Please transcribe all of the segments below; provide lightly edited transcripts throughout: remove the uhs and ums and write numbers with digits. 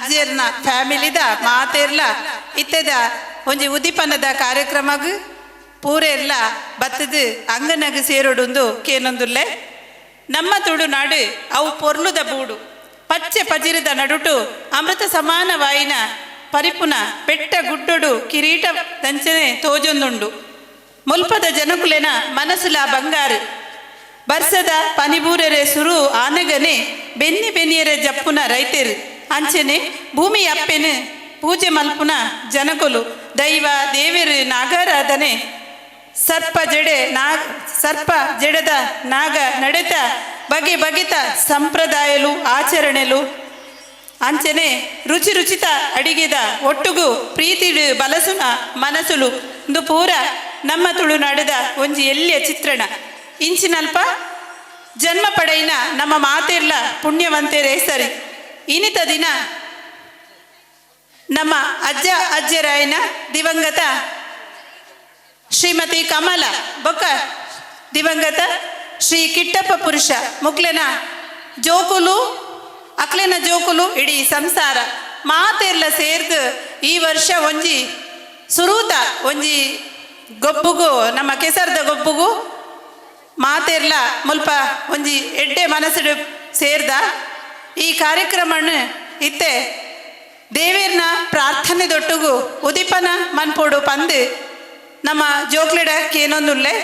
ಅಜ್ಜೇರ್ನ ಫ್ಯಾಮಿಲಿದ ಮಾತೆರ್ಲ ಇತ್ತೆದ ಒಂಜಿ ಉದಿಪನದ ಕಾರ್ಯಕ್ರಮಗ್ ಪೂರೆರ್ಲ ಬತ್ತದು ಅಂಗನಗ್ ಸೇರೋಡುಂದು ಕೇನೊಂದುಲ್ಲೆ. ನಮ್ಮ ತುಳುನಾಡು ಅವು ಪೊರ್ಲುದ ಬೂಡು ಪಚ್ಚೆ ಪಜಿರದ ನಡುಟು ಅಮೃತ ಸಮಾನವಾಯಿನ ಪರಿಪುನ ಬೆಟ್ಟ ಗುಡ್ಡೊಡು ಕಿರೀಟ ದಂಚನೆ ತೋಜೊಂದುಂಡು. ಮುಲ್ಪದ ಜನಕುಲೆನ ಮನಸ್ಸುಲ ಬಂಗಾರು ಬರ್ಸದ ಪನಿಬೂರೆರೆ ಸುರು ಆನಗನೆ ಬೆನ್ನಿ ಬೆನ್ನಿಯರೆ ಜಪ್ಪುನ ರೈತರು ಅಂಚನೆ ಭೂಮಿ ಅಪ್ಪೆನು ಪೂಜೆ ಮಲ್ಪುನ ಜನಕುಲು ದೈವ ದೇವರು ನಾಗಾರಾಧನೆ ಸರ್ಪ ಜಡೆದ ನಾಗ ನಡೆತ ಬಗೆ ಬಗೆತ ಸಂಪ್ರದಾಯಲು ಆಚರಣೆಲು ಅಂಚನೆ ರುಚಿ ರುಚಿತ ಅಡಿಗೆದ ಒಟ್ಟುಗು ಪ್ರೀತಿಡು ಬಲಸುನ ಮನಸುಲು ಇಂದು ಪೂರ ನಮ್ಮ ತುಳುನಾಡದ ಒಂಜಿ ಎಲ್ಲಿಯ ಚಿತ್ರಣ ಇಂಚಿನಲ್ಪ ಜನ್ಮ ಪಡೆಯಿನ ನಮ್ಮ ಮಾತೆರ್ಲ ಪುಣ್ಯವಂತೆರೇ ಸರಿ. ಇನಿತ ದಿನ ನಮ್ಮ ಅಜ್ಜ ಅಜ್ಜರಾಯನ ದಿವಂಗತ ಶ್ರೀಮತಿ ಕಮಲ ಬೊಕ್ಕ ದಿವಂಗತ ಶ್ರೀ ಕಿಟ್ಟಪ್ಪ ಪುರುಷ ಮುಕ್ಲೆನ ಜೋಕುಲು ಅಕ್ಲೆನ ಜೋಕುಲು ಇಡೀ ಸಂಸಾರ ಮಾತೆರ್ಲ ಸೇರ್ದು ಈ ವರ್ಷ ಒಂಜಿ ಸುರೂತ ಒಂಜಿ ಗೊಬ್ಬುಗು ನಮ್ಮ ಕೆಸರ್ದ ಗೊಬ್ಬುಗು ಮಾತೆರ್ಲ ಮುಲ್ಪ ಒಂಜಿ ಎಡ್ಡೆ ಮನಸ್ಸು ಸೇರ್ದ ಈ ಕಾರ್ಯಕ್ರಮನ ಇತ್ತೆ ದೇವೇರ್ನ ಪ್ರಾರ್ಥನೆ ದೊಟ್ಟುಗು ಉದಿಪನ ಮನ್ಪೋಡು ಪಂದು ನಮ್ಮ ಜೋಕ್ಲೆಡ ಕೇನೊಂದುಲ್ಲೆ.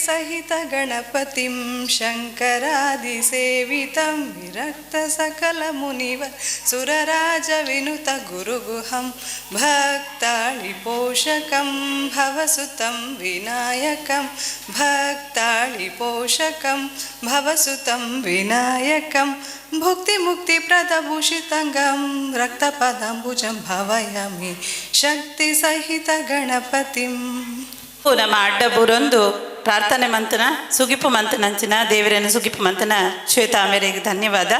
ಸಹಿತ ಗಣಪತಿಂ ಶಂಕರಾದಿ ಸೇವಿತಂ ವಿರಕ್ತ ಸಕಲ ಮುನಿವ ಸುರರಾಜ ವಿನುತ ಗುರುಗುಹಂ ಭಕ್ತಾಳಿ ಪೋಷಕಂ ಭವಸುತಂ ವಿನಾಯಕಂ ಭಕ್ತಾಳಿ ಪೋಷಕಂ ಭವಸುತಂ ವಿನಾಯಕಂ ಭುಕ್ತಿ ಮುಕ್ತಿ ಪ್ರದಭೂಷಿತಂಗಂ ರಕ್ತಪದಾಂಬುಜಂ ಭಾವಯಾಮಿ ಶಕ್ತಿ ಸಹಿತ ಗಣಪತಿಂ. ನಮ್ಮ ಅಡ್ಡಬೂರೊಂದು ಪ್ರಾರ್ಥನೆ ಮಂತನ ಸುಗಿಪು ಮಂತನಂಚಿನ ದೇವರನ್ನು ಸುಗಿಪು ಮಂತನ ಶ್ವೇತಾಂಬೆರಿಗೆ ಧನ್ಯವಾದ.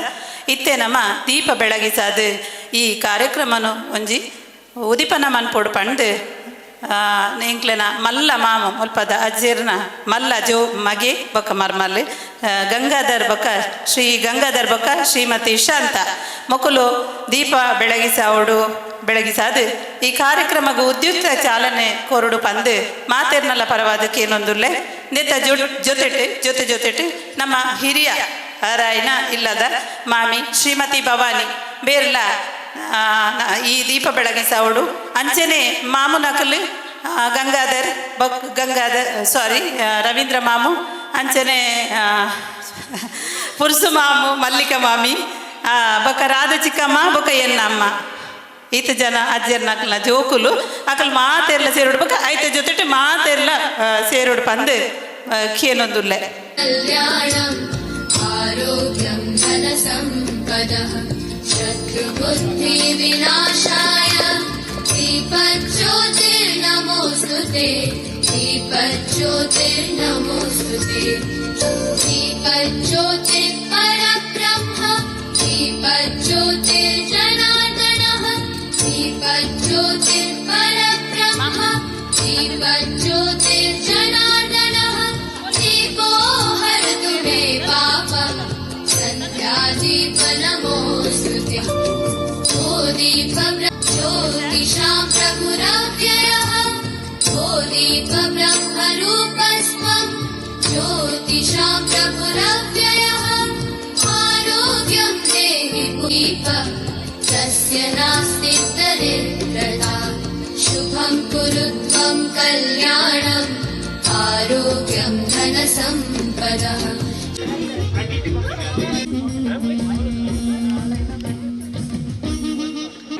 ಇತ್ತೆ ನಮ್ಮ ದೀಪ ಬೆಳಗಿಸಾದು ಈ ಕಾರ್ಯಕ್ರಮನು ಒಂಜಿ ಉದಿಪನ ಮನ್ಪೋಡು ಪಂಡು ಎಂಕ್ಲೆನ ಮಲ್ಲ ಮಾಮ ಮುಲ್ಪದ ಅಜ್ಜೇರ್ನ ಮಲ್ಲ ಜೋ ಮಗೆ ಬೊಕ್ಕ ಮರ್ಮಲ್ಲಿ ಗಂಗಾಧರ್ ಬೊಕ್ಕ ಶ್ರೀ ಗಂಗಾಧರ್ ಬೊಕ್ಕ ಶ್ರೀಮತಿ ಶಾಂತ ಮೊಕುಲು ದೀಪ ಬೆಳಗಿಸಾದು ಈ ಕಾರ್ಯಕ್ರಮಗೂ ಉದ್ಯುಕ್ತ ಚಾಲನೆ ಕೊರಡು ಪಂದು ಮಾತೆರ್ನಲ್ಲ ಪರವಾದಕ್ಕೆ ಏನೊಂದುಲ್ಲೆ ನೆತ್ತ ಜೊತೆ ನಮ್ಮ ಹಿರಿಯ ರಾಯನ ಇಲ್ಲದ ಮಾಮಿ ಶ್ರೀಮತಿ ಭವಾನಿ ಬೇರ್ಲ ಈ ದೀಪ ಬೆಳಗಿಸಾವಡು ಅಂಚನೆ ಮಾಮು ನಕಲು ರವೀಂದ್ರ ಮಾಮು ಅಂಚನೆ ಪುರುಸು ಮಾಮು ಮಲ್ಲಿಕ ಮಾಮಿ ಬೊಕ್ಕ ರಾಧ ಚಿಕ್ಕಮ್ಮ ಬೊಕ್ಕ ಎನ್ನಮ್ಮ ಈತ ಜನ ಅಜ್ಜರ್ ನಕಲ್ನ ಜೋಕುಲು ಅಕಲ್ ಮಾತೆರ್ಲ ಸೇರೋಡು ಬೊಕ್ಕ ಐತ ಜೊತೆ ಮಾತೆರ್ಲ ಸೇರೋಡು ಪಂದು ಕೇನೊಂದುಲ್ಲೆ. शत्रुबुद्धि विनाशाय दीपज्योतिर्नमोस्तुते दीपज्योतिर्नमोस्तुते दीपज्योतिर्परब्रह्म दीपज्योतिर्जनार्दनः दीपज्योतिर्परब्रह्म दीपज्योतिर्जनार्दनः दीपो हरतु मे पापम् संध्यादीपनमोस्तुते ओ दीप ज्योतिषां प्रभुरव्ययः ओ दीप ब्रह्मरूपस्त्वं ज्योतिषां प्रभुरव्ययः आरोग्यं देहि दीप तस्य नास्ति दरिद्रता शुभं कुरु त्वं कल्याणम् आरोग्यं धनसम्पदः.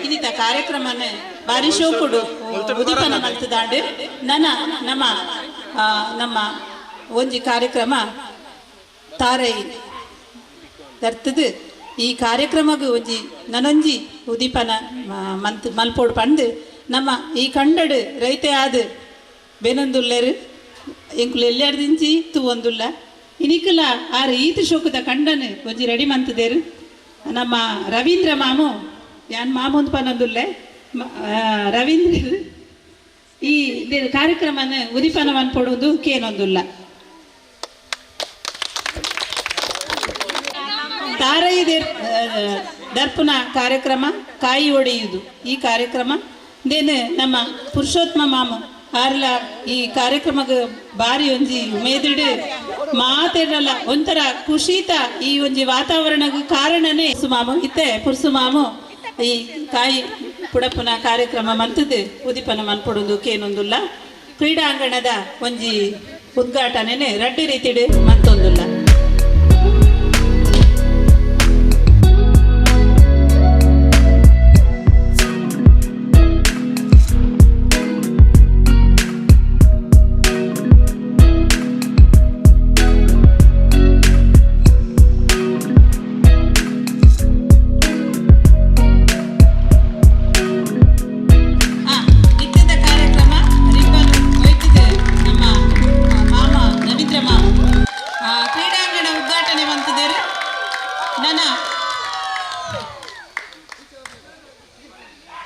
ಇನ್ನಿತ ಕಾರ್ಯಕ್ರಮನ ಬಾರಿ ಶೋಕುಡು ಉದಿಪನ ಮಲ್ತದಾಂಡು ನಮ್ಮ ಒಂಜಿ ಕಾರ್ಯಕ್ರಮ ತಾರೈ ತರ್ತದು ಈ ಕಾರ್ಯಕ್ರಮಗೂ ಒಂಜಿ ನನೊಂಜಿ ಉದಿಪನ ಮಲ್ಪೋಡು ಪಂಡು ನಮ್ಮ ಈ ಕಂಡಡು ರೈತೆ ಆದು ಬೇನೊಂದುಲ್ಲೆರು ಎಂಕುಲು ಎಲ್ಲೆರ್ದಿಂಚಿ ತೂವೊಂದುಲ್ಲ ಇನಿಕಲ ಆರು ಈತು ಶೋಕದ ಕಂಡನು ಒಂಜಿ ರೆಡಿ ಮಂತದೇರು ನಮ್ಮ ರವೀಂದ್ರ ಮಾಮು ಯಾನ್ ಮಾಮೂಂದು ಪನೊಂದುಲ್ಲೆ ರವೀಂದ್ರ ಈ ಕಾರ್ಯಕ್ರಮನ ಉದಿಪನ ಮನ್ಪೊಡುವುದು ಕೇನೊಂದುಲ್ಲ. ತಾರೈದೇರ್ ದರ್ಪಣ ಕಾರ್ಯಕ್ರಮ ಕಾಯಿ ಒಡೆಯುವುದು ಈ ಕಾರ್ಯಕ್ರಮ ದೇನು ನಮ್ಮ ಪುರುಷೋತ್ತಮ ಮಾಮ ಆರ್ಲ ಈ ಕಾರ್ಯಕ್ರಮಕ್ಕೆ ಬಾರಿ ಒಂಜಿ ಉಮೇದಿಡು ಮಾತೇನಲ್ಲ ಒಂಥರ ಖುಷಿತ ಈ ಒಂಜಿ ವಾತಾವರಣಕ್ಕೆ ಕಾರಣನೇ ಸುಮಾಮು ಇತ್ತೆ ಪುರ್ಸುಮಾಮು ಈ ಕಾಯಿ ಪುಡಪನ ಕಾರ್ಯಕ್ರಮ ಮಂತದ್ದು ಉದಿಪನ ಮನ್ಪೊಡುದು ಕೇನೊಂದುಲ್ಲ ಕ್ರೀಡಾಂಗಣದ ಒಂಜಿ ಉದ್ಘಾಟನೆ ರಡ್ಡು ರೀತಿಡು ಮಂತೊಂದುಲ್ಲ.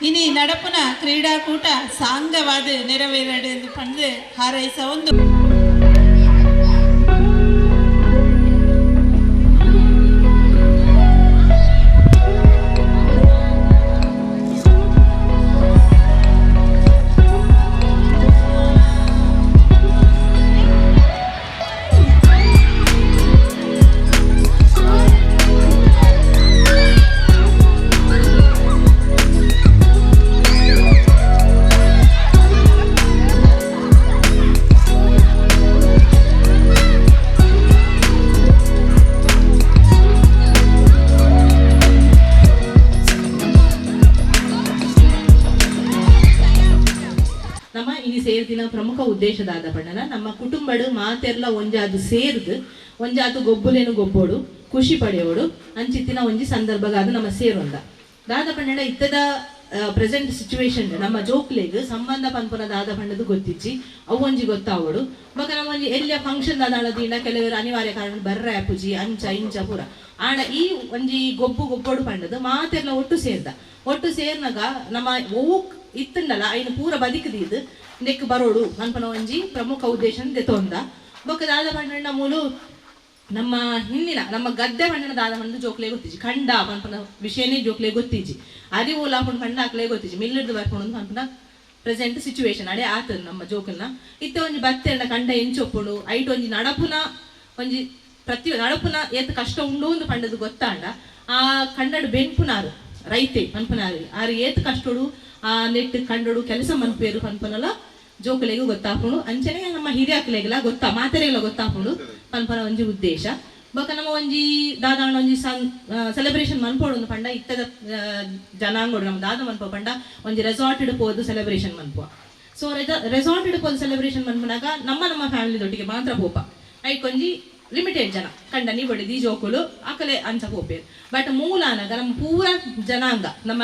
ಇನಿ ನಡಪುನ ಕ್ರೀಡಾಕೂಟ ಸಾಂಗವಾದ ನೆರವೇರಡು ಎಂದು ಪಂದು ಹಾರೈಸ ಒಂದು ಸೇರ್ದಿನ ಪ್ರಮುಖ ಉದ್ದೇಶದಾದ ಪಂಡನ ನಮ್ಮ ಕುಟುಂಬಡು ಮಾತೆರ್ಲ ಒಂಜಾದು ಸೇರ್ದು ಒಂಜಾದು ಗೊಬ್ಬುಲೇನು ಗೊಬ್ಬೋಡು ಖುಷಿ ಪಡೆಯೋಡು ಅಂಚಿತ್ತಿನ ಒಂಜಿ ಸಂದರ್ಭಗಾದ ನಮ್ಮ ಸೇರೊಂದ ದಾದ ಪಂಡನ ಇತ್ತದ ಪ್ರೆಸೆಂಟ್ ಸಿಚುವೇಶನ್ ನಮ್ಮ ಜೋಕ್ಲೆಗ್ ಸಂಬಂಧ ಪನ್ಪುನ ದಾದ ಪಂಡದು ಗೊತ್ತಿಚ್ಚಿ ಅವು ಒಂಜಿ ಗೊತ್ತಾವೋಡು ಬೊಕ ನಮ್ಮ ಒಂಜಿ ಎಲ್ಲ ಫಂಕ್ಷನ್ ದಾದಾಳದಿಂದ ಕೆಲವರು ಅನಿವಾರ್ಯ ಕಾರಣ ಬರ್ರ ಆಪುಜಿ ಅಂಚ ಇಂಚ ಪೂರ ಆಂಡ ಈ ಒಂಜಿ ಗೊಬ್ಬೋಡು ಪಂಡದು ಮಾತೆರ್ಲ ಒಟ್ಟು ಸೇರ್ನಾಗ ನಮ್ಮ ಓವು ಇತ್ತಂಡಲ್ಲ ಐನು ಪೂರ ಬದಿಕದಿದ್ದು ನೆಕ್ ಬರೋಡು ಅನ್ಪನ ಒಂಜಿ ಪ್ರಮುಖ ಉದ್ದೇಶ ದೆತೊಂದ ಬೊಕ್ಕ ದಾದ ಪಂಡನ ಮೂಲು ನಮ್ಮ ಹಿಂದಿನ ನಮ್ಮ ಗದ್ದೆ ಪಂಡನ ದಾದ ಪಂಡ ಜೋಕ್ಲೆ ಗೊತ್ತಿಜಿ ಖಂಡ ಅನ್ಪನ ವಿಷಯನೇ ಜೋಕ್ಲೆ ಗೊತ್ತಿಜಿ ಅದಿ ಓಲಾಪುಂಡು ಪಂಡ ಹಾಕ್ಲೆ ಗೊತ್ತಿಜಿ ಮಿಲ್ಲಡ್ದು ಬರ್ಕೊಂಡು ಅನ್ಪನ ಪ್ರೆಸೆಂಟ್ ಸಿಚುವೇಶನ್ ಅಡೆ ಆತದ ನಮ್ಮ ಜೋಕಲ್ನ ಇತ್ತೆ ಒಂಜಿ ಬತ್ತೆಂಡ ಕಂಡ ಎಂಚೊಪ್ಪುಡು ಐಟ್ ಒಂಜಿ ನಡಪುನ ಒಂಜಿ ಪ್ರತಿ ನಡಪುನ ಏತ್ ಕಷ್ಟ ಉಂಡು ಒಂದು ಪಂಡದು ಗೊತ್ತಾಂಡ ಆ ಕಂಡಡು ಬೆನ್ಪುನಾರು ರೈತೆ ಪನ್ಪನಾರು ಆರು ಏತ್ ಕಷ್ಟೋಡು ಆ ನೆಟ್ ಕಂಡೋಡು ಕೆಲಸ ಮನ್ಪೇರು ಪನ್ಪನಲ್ಲ ಜೋಕಲೆಗೂ ಗೊತ್ತಾಪುಂಡು ಅಂಚನೆ ನಮ್ಮ ಹಿರಿಯಕಲೆಗೆಲ್ಲ ಗೊತ್ತಾ ಮಾತೆರೆಗೆಲ್ಲ ಗೊತ್ತಾಪುಂಡು ಪನ್ಪನ ಒಂಜಿ ಉದ್ದೇಶ ಬೊಕ ನಮ್ಮ ಒಂಜಿ ದಾದಾಣ ಒಂಜಿ ಸೆಲೆಬ್ರೇಷನ್ ಮನ್ಪೋಡು ಪಂಡ ಇತ್ತದ ಜನಾಂಗೋಡು ನಮ್ಮ ದಾದ ಮನ್ಪ ಪಂಡ ಒಂಜಿ ರೆಸಾರ್ಟ್ ಇಡ್ಬೋದು ಸೆಲೆಬ್ರೇಷನ್ ಮನ್ಪುವ ಸೊ ರೆಸಾರ್ಟ್ ಇಡ್ಬೋದು ಸೆಲೆಬ್ರೇಷನ್ ಮನ್ಪನಾಗ ನಮ್ಮ ಫ್ಯಾಮಿಲಿದೊಟ್ಟಿಗೆ ಮಾತ್ರ ಪೋಪ ಐಕೊಂಜಿ ಲಿಮಿಟೆಡ್ ಜನ ಕಂಡ ನೀ ಬಡಿದಿ ಜೋಕುಲು ಅಕಲೆ ಅಂಚ ಪೋಪೇರು ಬಟ್ ಮೂಲಾನಾಗ ನಮ್ಮ ಪೂರ ಜನಾಂಗ ನಮ್ಮ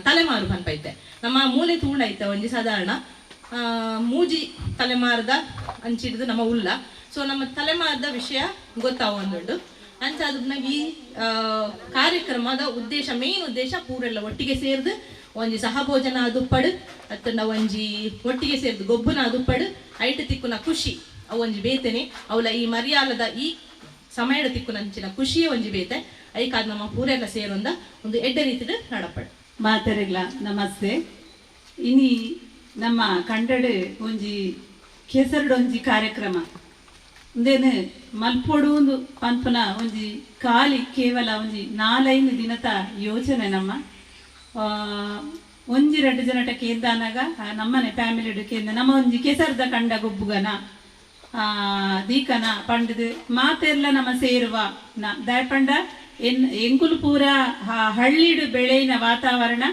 ತಲೆಮಾರು ಪನ್ಪೈತೆ ನಮ್ಮ ಮೂಲೆ ತೂಂಡ ಐತೆ ಒಂಜಿ ಸಾಧಾರಣ ಮೂಜಿ ತಲೆಮಾರದ ಅಂಚಿಡ್ದು ನಮ್ಮ ಉಲ್ಲ ಸೊ ನಮ್ಮ ತಲೆಮಾರದ ವಿಷಯ ಗೊತ್ತಾವೊಂದುಂಡು ಅಂಚ ಅದ್ರ ಈ ಕಾರ್ಯಕ್ರಮದ ಉದ್ದೇಶ ಮೇನ್ ಉದ್ದೇಶ ಪೂರೆಲ್ಲ ಒಟ್ಟಿಗೆ ಸೇರ್ದು ಒಂಜಿ ಸಹಭೋಜನ ದುಪ್ಪಡು ಅತ್ತಂಡ ಒಂಜಿ ಒಟ್ಟಿಗೆ ಸೇರ್ದು ಗೊಬ್ಬನ ದುಪ್ಪಡು ಐಟ್ ತಿಕ್ಕುನ ಖುಷಿ ಅವು ಒಂಜಿ ಬೇತೆನೆ ಅವಳ ಈ ಮರ್ಯಾಲದ ಈ ಸಮಯದ ತಿಕ್ಕುನಂಚಿನ ಖುಷಿಯೇ ಒಂಜಿ ಬೇತೆ ಐಕಾದ ನಮ್ಮ ಪೂರೆಲ್ಲ ಸೇರೊಂದ ಒಂದು ಎಡ್ಡ ರೀತಿದ ನಡಪಡು ಮಾತೆರೆಗ್ಲ ನಮಸ್ತೆ ಇನಿ ನಮ್ಮ ಕಂಡಡು ಒಂಜಿ ಕೆಸರಡು ಒಂಜಿ ಕಾರ್ಯಕ್ರಮ ಇಂದೇನು ಮಲ್ಪೊಡು ಒಂದು ಪನ್ಪನ ಒಂಜಿ ಖಾಲಿ ಕೇವಲ ಒಂಜಿ 4-5 ದಿನದ ಯೋಚನೆ ನಮ್ಮ ಒಂಜಿ 2 ಜನಟ ಕೇಂದಾನಾಗ ನಮ್ಮನೆ ಫ್ಯಾಮಿಲಿ ಕೇಂದ ನಮ್ಮ ಒಂಜಿ ಕೆಸರದ ಕಂಡ ಗೊಬ್ಬುಗನ ದೀಕನ ಪಂಡದು ಮಾತೆರ್ಲ ನಮ್ಮ ಸೇರುವ ದಯಪಂಡ ಎಂಕುಲು ಪೂರ ಹಳ್ಳಿಡು ಬೆಳೆಯಿನ ವಾತಾವರಣ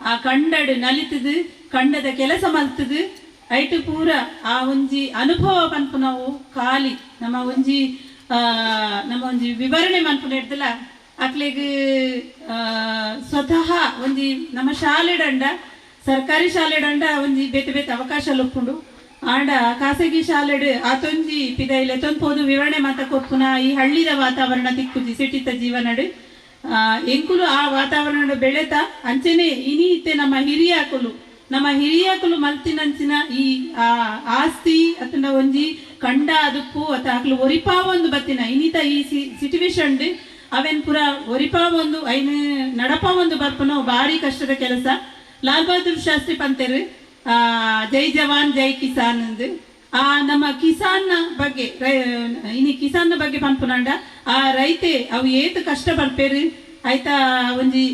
ಆ ಕಂಡಡು ನಲಿತದು ಕಂಡದ ಕೆಲಸ ಮಲ್ತದು ಐಟು ಪೂರ ಆ ಒಂಜಿ ಅನುಭವ ಪನ್ಪು ನಾವು ಖಾಲಿ ನಮ್ಮ ಒಂಜಿ ವಿವರಣೆ ಮನ್ಪುನ ಇಡ್ದಲ್ಲ ಅಕ್ಲೆಗ್ ಸ್ವತಃ ಒಂಜಿ ನಮ್ಮ ಶಾಲೆಡಂಡ ಸರ್ಕಾರಿ ಶಾಲೆಡಂಡ ಒಂಜಿ ಬೇತೆ ಬೇತೆ ಅವಕಾಶ ಲೊಪ್ಪುಂಡು ಆಂಡ ಖಾಸಗಿ ಶಾಲೆಡ್ ಆತೊಂಜಿ ಪಿದೈಲೆ ತೊಂದು ವಿವರಣೆ ಮಾತ ಕೊಪ್ಪುನ ಈ ಹಳ್ಳಿದ ವಾತಾವರಣ ತಿಕ್ಕುಜಿ ಸಿಟಿತ ಜೀವನಡ್ ಎಂಕುಲು ಆ ವಾತಾವರಣ ಬೆಳೆತ ಅಂಚನೆ ಇನಿ ಇತ್ತೆ ನಮ್ಮ ಹಿರಿಯಾಕುಲು ಮಲ್ತಿನಂಚಿನ ಈ ಆಸ್ತಿ ಅತನ ಒಂಜಿ ಕಂಡ ಅದಕ್ಕೂ ಅತ ಆಕ್ಲು ಒರಿಪಾವ ಒಂದು ಬತ್ತಿನ ಇನಿತ ಈ ಸಿಚುವೇಶನ್ ಅವೇನು ಪುರ ಒರಿಪಾ ಒಂದು ಐನು ನಡಪ ಒಂದು ಬರ್ಪನೋ ಭಾರಿ ಕಷ್ಟದ ಕೆಲಸ. ಲಾಲ್ ಬಹದ್ದೂರ್ ಶಾಸ್ತ್ರಿ ಪಂತರು ಜೈ ಜವಾನ್ ಜೈ ಕಿಸಾನ್ ಅಂದು ನಮ್ಮ ಕಿಸಾನ್ನ ಬಗ್ಗೆ ಇನಿ ಕಿಸಾನ್ನ ಬಗ್ಗೆ ಪನ್ಪುನಂಡ ಆ ರೈತೆ ಅವು ಏತು ಕಷ್ಟ ಪಡ್ಪೇರು ಆಯ್ತಾ ಒಂಜಿ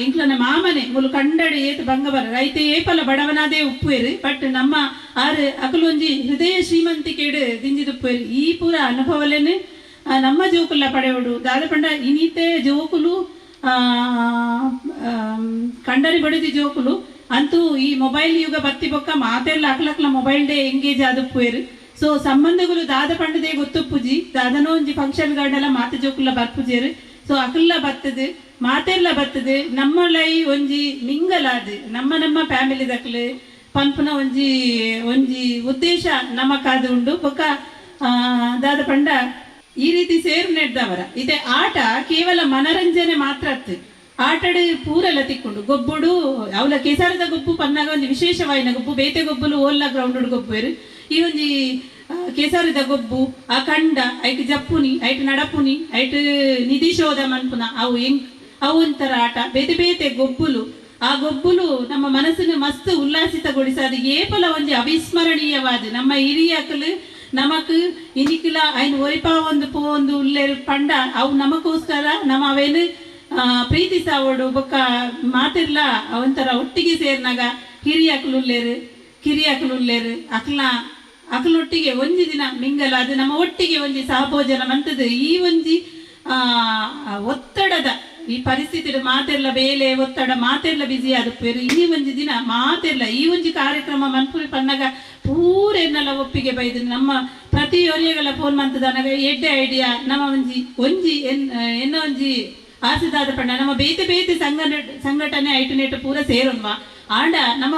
ಎಂಕ್ಲನ ಮಾಮನೆ ಮುಲು ಕಂಡಡೆ ಏತು ಬಂಗಬರ ರೈತೆ ಏಪಲ ಬಡವನಾದೇ ಉಪ್ಪುವೇರು ಬಟ್ ನಮ್ಮ ಆರು ಅಕಲು ಒಂಜಿ ಹೃದಯ ಶ್ರೀಮಂತಿಕೆಡು ದಿಂಜಿದುಪ್ಪೇರು ಈ ಪೂರ ಅನುಭವಲೇನೆ ನಮ್ಮ ಜೋಕುಲ್ಲ ಪಡೆಯೋಡು ದಾದ ಪಂಡ ಇನಿತೆ ಜೋಕುಲು ಕಂಡರಿ ಬಡಿದಿ ಜೋಕುಲು ಅಂತೂ ಈ ಮೊಬೈಲ್ ಯುಗ ಬತ್ತಿ ಬೊಕ್ಕ ಮಾತೆಲ್ಲ ಅಕ್ಲಕ್ಲ ಮೊಬೈಲ್ ಡೇ ಎಂಗೇಜ್ ಆದುಪ್ಪುವೇರು. ಸೊ ಸಂಬಂಧಗಳು ದಾದ ಪಂಡದೇ ಗೊತ್ತುಪ್ಪುಜಿ ದಾದನೋ ಒಂಜಿ ಫಂಕ್ಷನ್ ಗಾರ್ಡೆಲ್ಲ ಮಾತೆ ಜೋಕುಲ್ಲ ಬರ್ಪುಜೇರು. ಸೊ ಅಕಲ್ಲ ಬತ್ತದು ಮಾತೆಲ್ಲ ಬತ್ತದು ನಮ್ಮಲೈ ಒಂಜಿ ಮಿಂಗಲಾದು ನಮ್ಮ ಫ್ಯಾಮಿಲಿ ದಕ್ಲು ಪನ್ಪುನ ಒಂಜಿ ಉದ್ದೇಶ ನಮಕಾದು ಉಂಡು ಬೊಕ್ಕ ದಾದ ಪಂಡ ಈ ರೀತಿ ಸೇರು ನೆಡ್ದವರ ಇದೆ ಆಟ ಕೇವಲ ಮನರಂಜನೆ ಮಾತ್ರ ಅತ್ತು. ಆಟಡು ಪೂರೆಲ್ಲ ತಿಕ್ಕೊಂಡು ಗೊಬ್ಬುಡು ಅವಳ ಕೆಸರದ ಗೊಬ್ಬು ಪನ್ನಾಗ ಒಂದು ವಿಶೇಷವಾಯಿನ ಗೊಬ್ಬು ಬೇತೆ ಗೊಬ್ಬಲು ಓಲ್ಲ ಗ್ರೌಂಡ್ ಗೊಬ್ಬರು ಈ ಒಂಜಿ ಕೆಸರದ ಗೊಬ್ಬು ಆ ಕಂಡ ಐಟ್ ಜಪ್ಪುನಿ ಐಟ್ ನಡಪುನಿ ಐಟ್ ನಿಧಿ ಶೋಧ ಮನ್ಪುನ ಅವು ಒಂಥರ ಆಟ ಬೇತೆ ಬೇತೆ ಗೊಬ್ಬುಲು ಆ ಗೊಬ್ಬುಲು ನಮ್ಮ ಮನಸ್ಸನ್ನು ಮಸ್ತ್ ಉಲ್ಲಾಸಿತಗೊಳಿಸದು ಏಪಲ ಒಂಜಿ ಅವಿಸ್ಮರಣೀಯವಾದ ನಮ್ಮ ಹಿರಿಯಕಲು ನಮಕ್ ಇನಿಕಿಲ ಐನು ಒರಿಪಾ ಒಂದು ಉಲ್ಲೇರು ಪಂಡ ಅವು ನಮಗೋಸ್ಕರ ನಮ್ಮ ಅವೇನು ಪ್ರೀತಿಸಾವಡು ಬೊಕ್ಕ ಮಾತಿರ್ಲ ಒಂಥರ ಒಟ್ಟಿಗೆ ಸೇರ್ನಾಗ ಕಿರಿಯಕಲುಲ್ಲೇರು ಅಕಲೊಟ್ಟಿಗೆ ಒಂಜಿ ದಿನ ಮಿಂಗಲ ಅದು ನಮ್ಮ ಒಟ್ಟಿಗೆ ಒಂಜಿ ಸಹಭೋಜನ ಮಂತದ್ದು ಈ ಒಂಜಿ ಒತ್ತಡದ ಈ ಪರಿಸ್ಥಿತಿ ಮಾತೆಲ್ಲ ಬೇಲೆ ಒತ್ತಡ ಮಾತೆಲ್ಲ ಬಿಸಿ ಆದುಪ್ಪೇರು ಈ ಒಂಜಿ ದಿನ ಮಾತೆಲ್ಲ ಈ ಒಂಜಿ ಕಾರ್ಯಕ್ರಮ ಮನ್ಪುರಿ ಪನ್ನಗ ಪೂರೆನ್ನೆಲ್ಲ ಒಪ್ಪಿಗೆ ಬೈದು ನಮ್ಮ ಪ್ರತಿ ಒರಿಯಗಳ ಫೋನ್ ಮಂತದನಗ ಎಡ್ಡೆ ಐಡಿಯಾ ನಮ್ಮ ಒಂಜಿ ಎನ್ನ ಒಂಜಿ ಆಸೆದಾದ ಪಂಡ ನಮ್ಮ ಬೇತೆ ಸಂಘಟನೆ ಐಟುನೇಟು ಪೂರ ಸೇರೋನ್ವಾ ಆಂಡ ನಮ್ಮ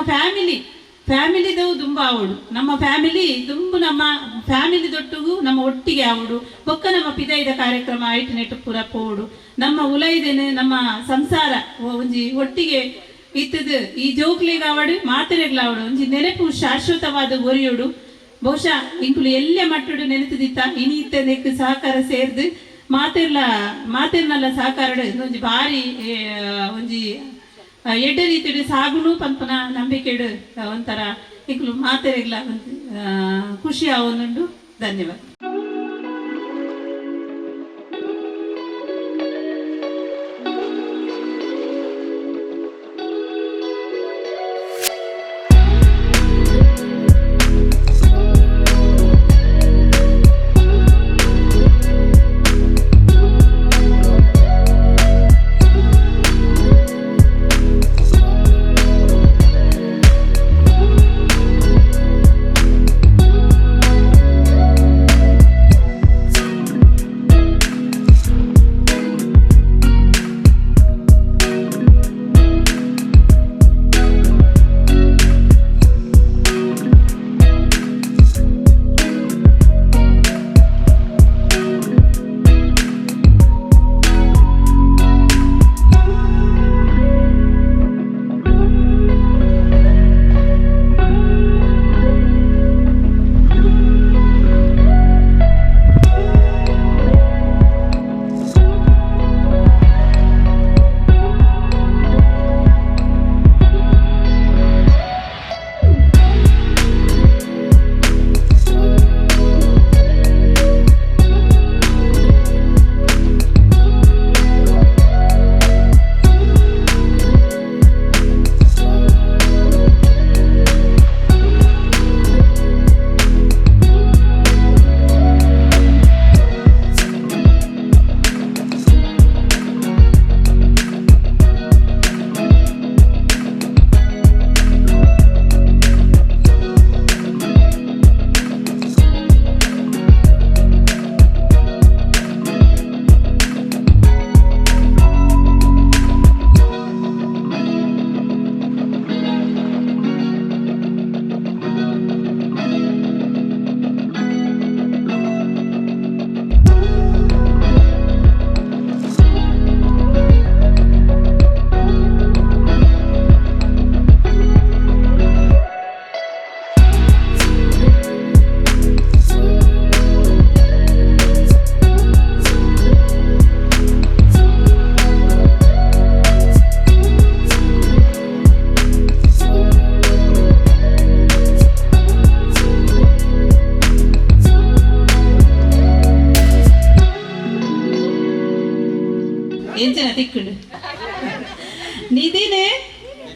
ಫ್ಯಾಮಿಲಿದವು ತುಂಬ ಆವಡು ನಮ್ಮ ಫ್ಯಾಮಿಲಿ ತುಂಬ ನಮ್ಮ ಫ್ಯಾಮಿಲಿ ದೊಟ್ಟಿಗೂ ನಮ್ಮ ಒಟ್ಟಿಗೆ ಆವಡು ಬೊಕ್ಕ ನಮ್ಮ ಪಿದೈದ ಕಾರ್ಯಕ್ರಮ ಐಟುನೇಟು ಪೂರ ಪೋಡು ನಮ್ಮ ಉಲೈದೇನೆ ನಮ್ಮ ಸಂಸಾರ ಒಂಜಿ ಒಟ್ಟಿಗೆ ಇತ್ತದು ಈ ಜೋಕ್ಲಿಗಾವಡು ಮಾತೆರೆಗ್ಲಾವಡು ಒಂಜಿ ನೆನಪು ಶಾಶ್ವತವಾದ ಒರಿಯೋಡು ಬಹುಶಃ ಇಂಕುಲು ಎಲ್ಲೆ ಮಟ್ಟಡು ನೆನೆತದಿತ್ತ ಇನಿ ಇತ್ತ ಸಹಕಾರ ಸೇರ್ದು ಮಾತೆರ್ನಲ್ಲ ಸಹಕಾರ ಒಂಜಿ ಭಾರಿ ಒಂಜಿ ಎಡ್ಡೆ ರೀತಿಡು ಸಾಗುನು ಪನ್ಪನ ನಂಬಿಕೆಡು ಒಂಥರ ಇಂಕುಲು ಮಾತೆರೆಗ್ಲ ಖುಷಿ ಆವೊಂದುಂಡು. ಧನ್ಯವಾದ.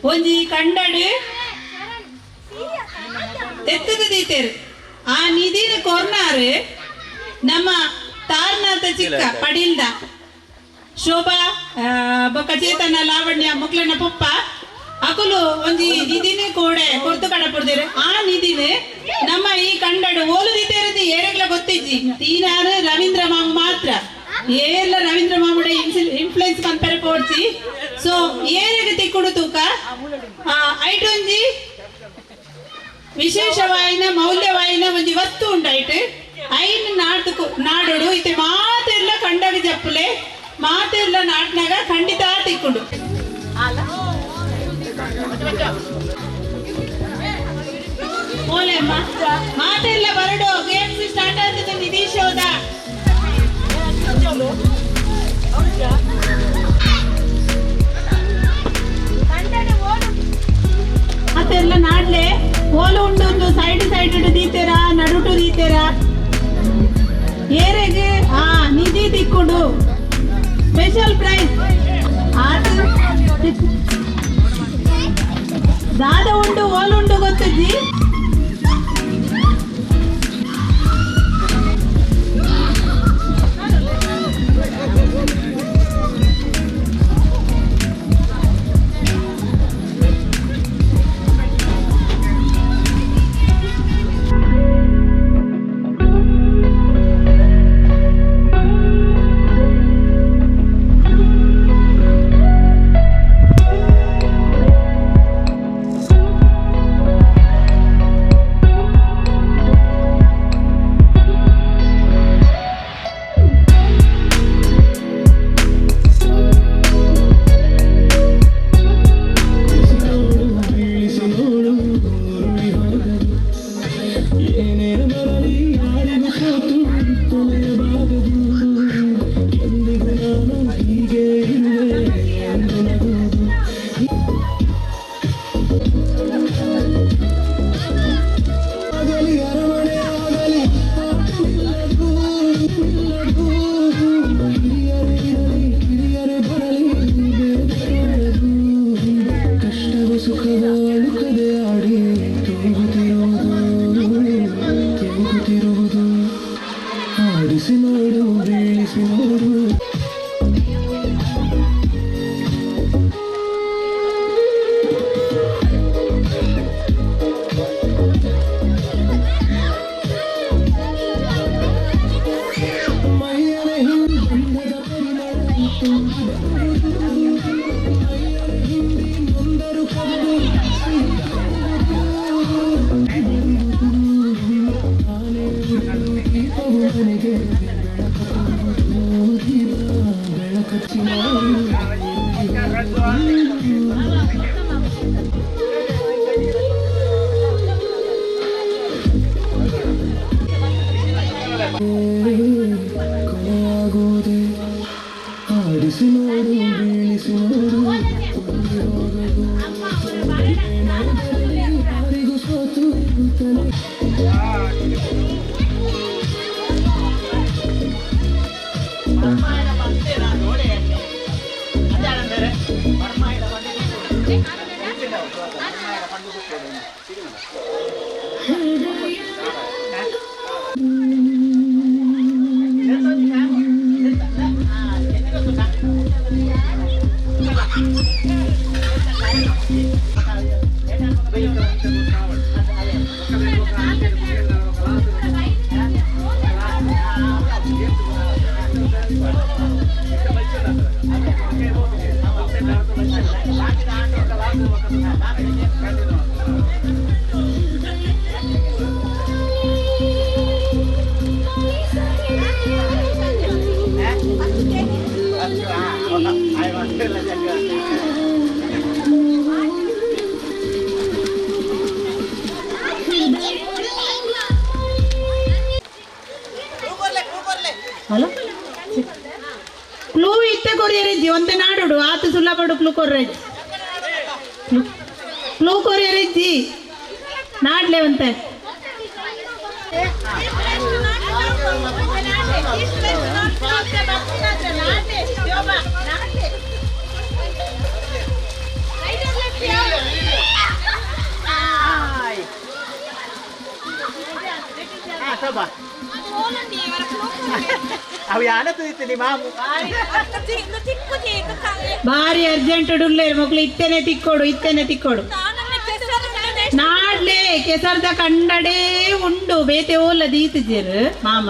ಒಂಜಿ ಕಂಡಡು ತೆತ್ತದ ದೀತೆರು ಆ ನಿಧಿನ ಕೊರ್ನಾರು ನಮ್ಮ ತಾರನಾಥ ಚಿಕ್ಕ ಪಡಿಲ್ದ ಶೋಭಾ ಬೊಕ್ಕ ಚೇತನ ಲಾವಣ್ಯ ಮುಕ್ಲನ ಪಪ್ಪ ಅಕುಲು ಒಂಜಿ ನಿಧಿನ ಕೋಡೆ ಕೊರ್ತು ಕಡಪುಡ್ದೇರು ಆ ನಿಧಿನ ನಮ್ಮ ಈ ಕಂಡಡು ಓಲು ದೀತೆರದಿ ಏರೆಗ್ಲ ಗೊತ್ತಿಜ್ಜಿ ತೀನಾರು ರವೀಂದ್ರ ಮಾಮ ಮಾತ್ರ ಏರ್ಲ ರವೀಂದ್ರ ಮಾಮುಡೆ ಇನ್ಫ್ಲುಯೆನ್ಸ್ ಕಂಪೇರ್ ಪೋಡ್ಸಿ ಸೊ ಏರೆಗೆ ತಿಕ್ಕುಡು ತೂಕ ಐಟೊಂಜಿ ವಿಶೇಷವಾಯಿನ ಮೌಲ್ಯವಾಯಿನ ಒಂಜಿ ವಸ್ತು ಉಂಡಾಯ್ತು ಐನ್ ನಾಡುಡು ಇತ್ತೆ ಮಾತೆಲ್ಲ ಕಂಡಾಗ ಜಪ್ಪಲೆ ಮಾತೆಲ್ಲ ನಾಟ್ನಾಗ ಖಂಡಿತ ತಿಕ್ಕುಡು ಓಲೆಮ್ಮ ಮಾತೆಲ್ಲ ಬರಡು ಗೇಮ್ಸ್ ಸ್ಟಾರ್ಟ್ ಆಗ್ತದೆ ನಿಧೀಶೋದ ಮಾತೆಲ್ಲ ನಾಡ್ಲೆ ಓಲು ಉಂಡು ಒಂದು ಸೈಡ್ ದೀತೆರ ನಡುಟು ದೀತೆರ ಏರೆಗೆ ನಿಧಿ ತಿಕ್ಕುಡು ಸ್ಪೆಷಲ್ ಪ್ರೈಸ್ ದಾದ ಉಂಡು ಓಲುಂಡು ಗೊತ್ತಜ್ಜಿ ಕ್ಲೂ ಇತ್ತೆ ಕೊರಿಯರಿಜ್ಜಿ ಒಂತೆ ನಾಡುಡು ಆತು ಸುಲ್ಲಬಡು ಕ್ಲೂ ಕೊರಿಯರಿಜ್ಜಿ ನಾಡ್ಲೆ ಒಂತೆ Yeah. coba. ಅವು ಯಾನತ್ತು ಇತ್ತು ಮಾಮು ಭಾರಿ ಅರ್ಜೆಂಟ್ ಉಡ್ಲೆ ಮಕ್ಳು ಇತ್ತೇನೆ ತಿಕ್ಕೊಡು ನಾಡ್ಲೆ ಕೆಸರ್ದ ಕಂಡಡೆ ಉಂಡು ಬೇತೆ ಓಲ ದೀತಿದ್ದೀರ್ ಮಾಮ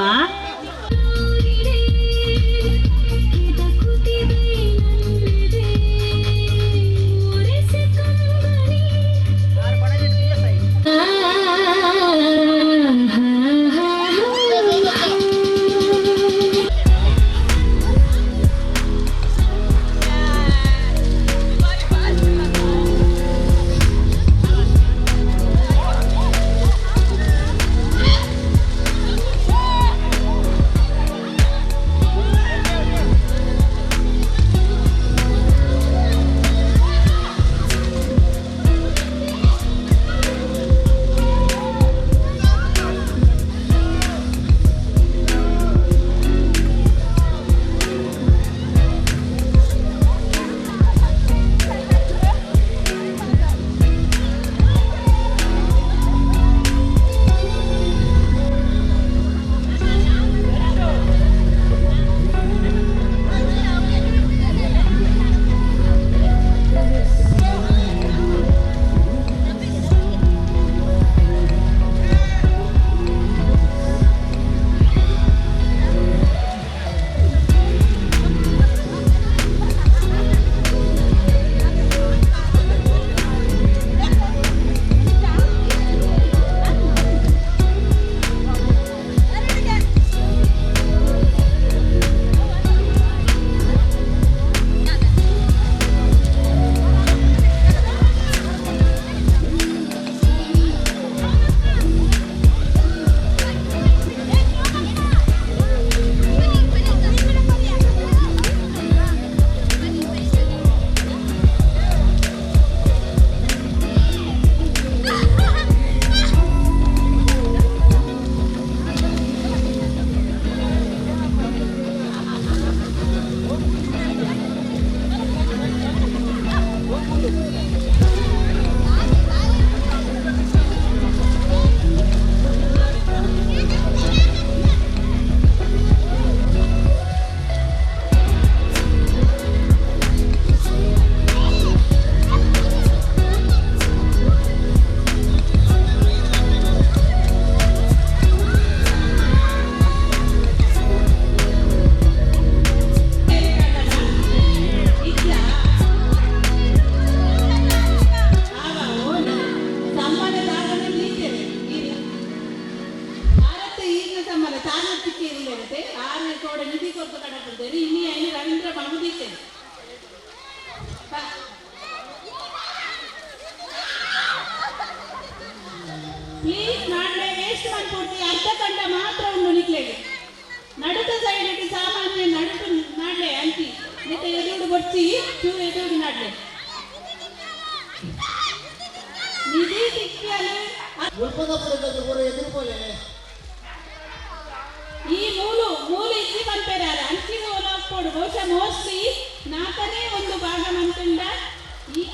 ಪ್ಲೀಸ್ ನಾಳೆ ವೇಸ್ಟ್ ಮಾಡ್ಕೊಡ್ತಿ ಅರ್ಧ ಗಂಟೆ ಮಾತ್ರ ಉಂಡು ನಿಕ್ಲೆಗೆ ನಡುತ ಸೈಡ್ ಸಾಮಾನ್ಯ ನಡುಟು ನಾಡ್ಲೆ ಅಂತಿ ಮತ್ತೆ ಎದುರು ಬರ್ತಿ ಚೂ ಎದುರು ನಾಡ್ಲೆ ನಿಧಿ ಸಿಕ್ಕಿಯಲ್ಲ ಈ ಮೂಲು ಇಜ್ಜಿ ಬಂಪೇರಾರ ಅಂಚಿನ ಒಲಪೋಡು ಬಹುಶಃ ಮೋಸ್ಟ್ಲಿ ನಾಲ್ಕನೇ ಒಂದು ಭಾಗ ಮಂತುಂಡ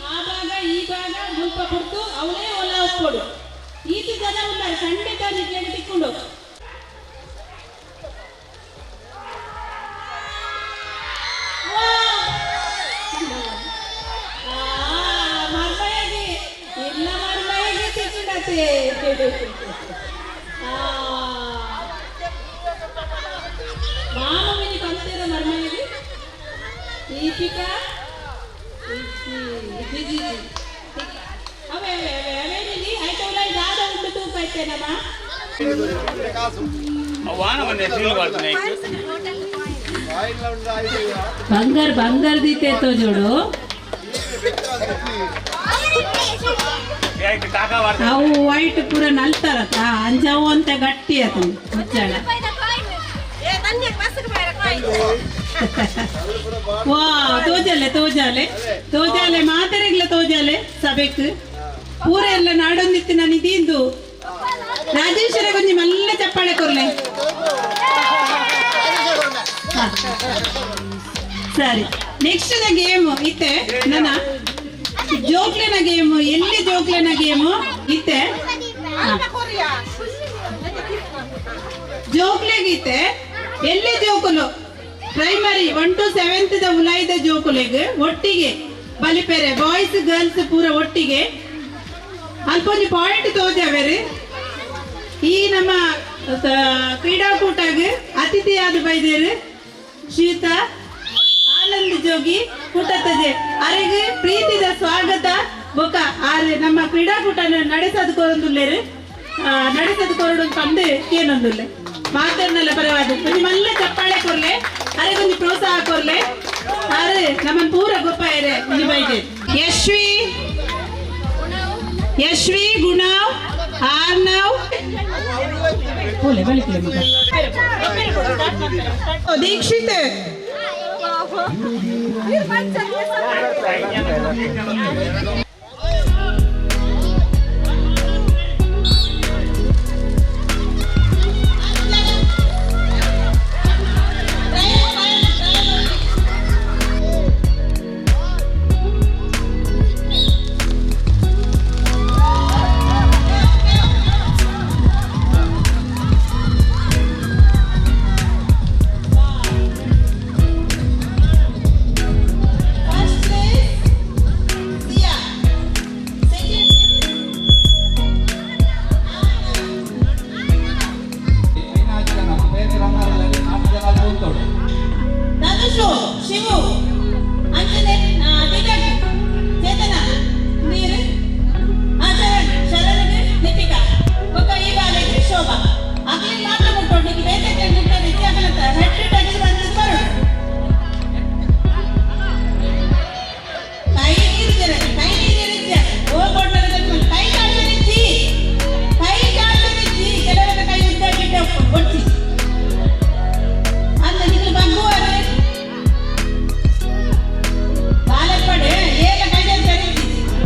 ಆ ಭಾಗ ಈ ಭಾಗ ಮುಲ್ಪ ಕೊಡ್ತು ಅವಳೇ ಒಲ ಒಪ್ಪೋಡು ಈತು ಜನ ಉಂಟಾರೆ ಖಂಡಿತ ನಿಜ ತಿಕ್ಕೊಂಡು ಮರ್ಮಯಗೆ ಎಲ್ಲ ಮರ್ಮಯಗೆ ತಿಕ್ಕೊಂಡತೆ ಮಾಮೂಲಿ ಕಂತಿರ ಮರ್ಮಯಗೆ ದೀಪಿಕಾ ಅವೇ ಅವೇನಿಲ್ಲಿ ಆಯ್ತವಲ್ಲ ಇದಾದ ಉಂಟು ತೂಕ ಐತೇನಮ್ಮ ಬಂಗಾರ ದೀತೆ ತೋ ಜೋಡು ಅವು ವೈಟ್ ಪೂರ ನಲ್ತಾರತ್ತ ಅಂಜವು ಅಂತ ಗಟ್ಟಿ ಆತ ಮುಚ್ಚಾಳ ವಾ ತೋಜಾಲೆ ಮಾತರೆಗ್ಲ ತೋಜಾಲೆ ಸಬೇಕ್ ಪೂರ ಎಲ್ಲ ನಾಡೊಂದಿತ್ತು ನಾನು ಇದಿಂದು ರಾಜೇಶ್ವರ ಕೊಂಚ ಮಲ್ಲ ಚಪ್ಪಾಳೆ ಕೊರ್ಲೆ ಸರಿ ನೆಕ್ಸ್ಟ್ ಗೇಮ್ ಇತ್ತೆ ನನ್ನ ಜೋಕ್ಲೆನ ಗೇಮ್ ಎಲ್ಲಿ ಜೋಕ್ಲೆನ ಗೇಮ್ ಇತ್ತೆ ಜೋಕ್ಲೆ ಗೀತೆ ಎಲ್ಲಿ ಜೋಕುಲು ಪ್ರೈಮರಿ 1 to 7th ಉಲಾಯ್ದ ಜೋಕುಲೆಗ್ ಒಟ್ಟಿಗೆ ಬಲಿಪೆರೆ ಬಾಯ್ಸ್ ಗರ್ಲ್ಸ್ ಪೂರ ಒಟ್ಟಿಗೆ ಅಲ್ಪೊಂದು ಪಾಯಿಂಟ್ ತೋಜಾವೆರು ಈ ನಮ್ಮ ಕ್ರೀಡಾಕೂಟಗ್ ಅತಿಥಿಯಾದ ಬೈದೇರು ಶ್ರೀಯುತ ಆನಂದ್ ಜೋಗಿ ಕೂಟತಜೆ ಅರೆಗೆ ಪ್ರೀತಿದ ಸ್ವಾಗತ ಬೊಕ ಆರೆ ನಮ್ಮ ಕ್ರೀಡಾಕೂಟ ನಡೆಸದು ಕೊರೊಂದುಲ್ಲೇರು ನಡೆಸದು ಕೊರಡು ಪಂದೆ ಏನೊಂದುಲ್ಲೆ ಮಾತರ್ನೆಲ್ಲ ಪರವಾದ ಒಂದು ಮಲ್ಲ ಚಪ್ಪಾಳೆ ಕೊರ್ಲೆ ಅರೆ ಒಂದು ಪ್ರೋತ್ಸಾಹ ಕೊರ್ಲೆ ಅರೆ ನಮ್ಮನ್ ಪೂರ ಗೊಪ್ಪ ಇರೆ ಇಲ್ಲಿ ಬೈದೆ ಯಶ್ವಿ ಗುಣವ್ ಆರ್ನವ್ ದೀಕ್ಷಿತ್ ಶಿವು ಅಂಜನೆ ದಿಗಂತ್ ಚೇತನ ನೀರು ಆಚರಣ್ ಶರಣಗೆ ದೀಪಿಕಾ ಒಕ್ಕ ಈ ಬಾಲೆಗೆ ಶೋಭಾ ಅಗ್ಲಿ ಮಾತ್ರ ಮುಟ್ಟೋಡಿ ಬೇರೆ ಮುಟ್ಟೋ ರೀತಿ ಆಗಲಂತ ಹೆಡ್ ಟಚ್ ಬಂದು ಬರೋಣ ಕೈ ನೀರಿದ್ರೆ ಓ ಕೊಡ್ತಾರೆ ಕೈ ಕಾಣಿಸಿ ಕೆಲವರ ಕೈ ಉದ್ದ ಬಿಟ್ಟು ಒಡ್ಸಿ ಅಂತ ನಿಮಗೆ ಬಂಗುವ ಬಾಲಪಡೆ ಏಕ ಕೈಯಲ್ಲಿ ಕರೀತಿ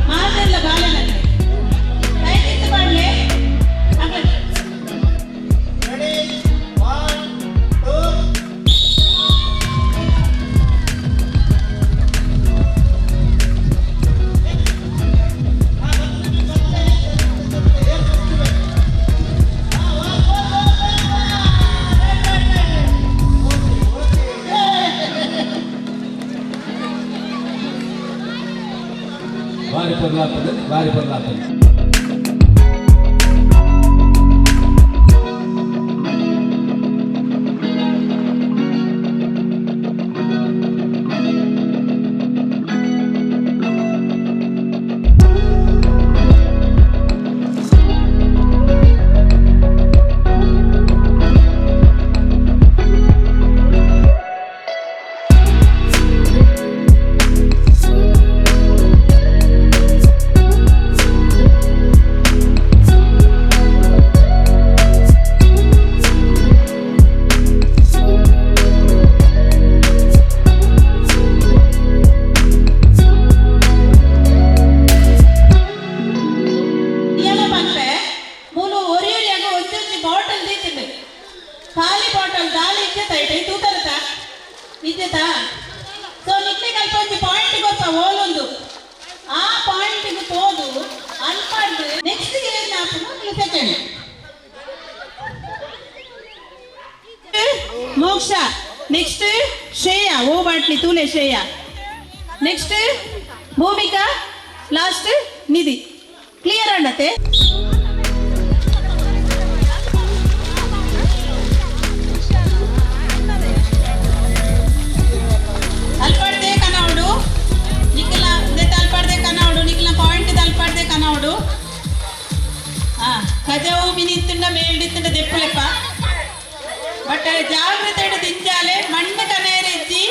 ಮಾತೆಲ್ಲ ಬಾಲನ ಕೈ ಕಿತ್ತು ಮಾಡ್ಲೆ ಭಾರಿ ಬರ್ಲಾಗ್ತದೆ ಖಾಲಿ ಬಾಟಲ್ ದಾಳಿ ಇಜ್ಜೆತ ತೂತರತ ಇಜ್ಜೆತ ಸೊ ನಿಕ್ಲೆ ಕಲ್ಪ ಒಂದು ಪಾಯಿಂಟ್ ಗೊತ್ತ ಓಲೊಂದು ಆ ಪಾಯಿಂಟ್ ತೋದು ಅನ್ಪಡ್ದು ನೆಕ್ಸ್ಟ್ ಏನ್ ಹಾಕುನು ಸೆಕೆಂಡ್ ಮೋಕ್ಷ ನೆಕ್ಸ್ಟ್ ಶ್ರೇಯ ಓ ಬಾಟ್ಲಿ ತೂಲೆ Shreya next Bhoomika last Nidhi clear ಅಣ್ಣತೆ ಅಲ್ಪಡ್ದೆ ಕನವಡು ನಿಖಿಲ ಅಲ್ಪಡ್ದೆ ಕನವಡು ನಿಖಿಲ ಪಾಯಿಂಟ್ ಅಲ್ಪಡ್ದೆ ಕನವಡು ಕಜವು ಮಿನಿತ್ತುಂಡ ಮೇಲ್ಡಿತ್ತುಂಡ ದೆಪ್ಪಲೆಪ್ಪ ಬಟ್ ಜಾಗ್ರತೆ ದಿಂಜಾಲೆ ಮಣ್ಣು ಕನೇರಿಜ್ಜಿ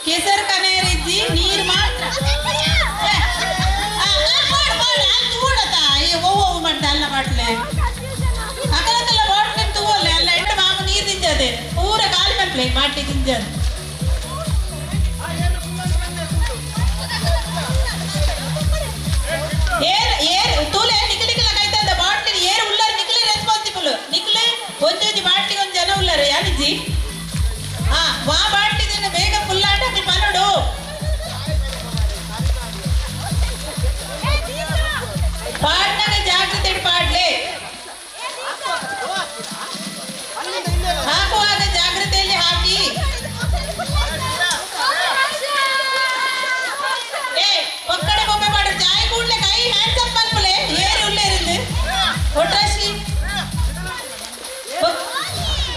ಕೆಸರು ಕನೇರಿಜ್ಜಿ ನೀರು ಮಾತ್ರ ಮಾಡ್ದೆ ಅಲ್ಲ ಬಾಟ್ಲೆ ಅಕಲಕ್ಕೆಲ್ಲ ಬಾಟ್ಲೆ ತೂವಲ್ಲೆ ಅಲ್ಲ ಎಂಟು ಮಾಮ ನೀರು ತಿಂಜದೆ ಪೂರ ಕಾಲಿ ಮಟ್ಲೆ ಬಾಟ್ಲಿ ತಿಂಜದು ತೂಲೆ ನಿಖಿಲಿಕ್ಕಿಲ್ಲ ಕೈತಂದ ಬಾಟ್ಲಿ ಏರು ಉಳ್ಳಾರ ನಿಖಿಲೆ ರೆಸ್ಪಾನ್ಸಿಬಲ್ ನಿಖಿಲೆ ಒಂಜೊಂಜಿ ಬಾಟ್ಲಿಗೆ ಒಂದು ಜನ ಉಳ್ಳಾರ ಯಾನಿಜ್ಜಿ ವಾ ಬಾಟ್ಲಿ ಬೇಗ ಫುಲ್ ಆಟ ನೀ ಪನ್ನೋಡು ಪಾಡ್ನಾಗ ಜಾಗ್ರತೆ ಪಾಡ್ಲೆ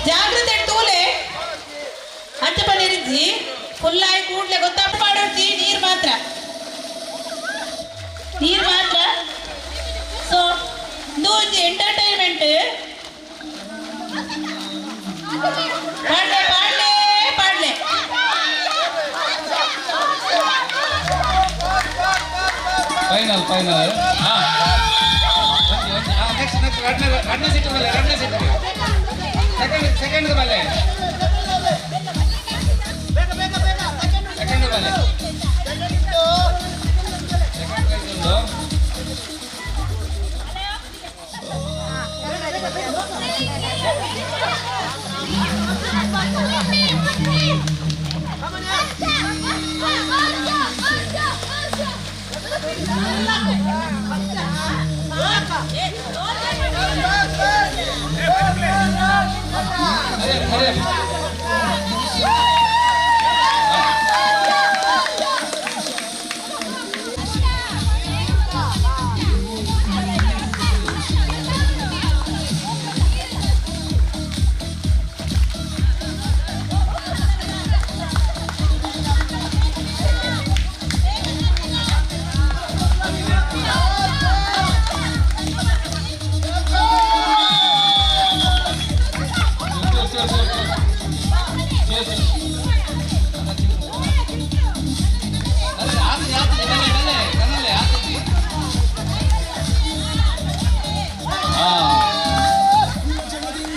ಜಾಗ್ರತೆ ತೂಲೆ ಅಚ್ಚಪ್ಪ ನೀರಿಜ್ಜಿ ಫುಲ್ ಆಗಿ ಕೂಡ್ಲೆ ಗೊತ್ತಪ್ಪ ಮಾಡೋಜ್ಜಿ ನೀರು ಮಾತ್ರ ಸೊ ಇದು ಒಂದು ಎಂಟರ್ಟೈನ್ಮೆಂಟ್ ಪಾಡ್ಲೆ ಪಾಡ್ಲೆ ಪಾಡ್ಲೆ ಫೈನಲ್ ನೆಕ್ಸ್ಟ್ ರಡ್ನ ಸೀಟ್ ಸೆಕೆಂಡ್ ಬಲ್ಲೆ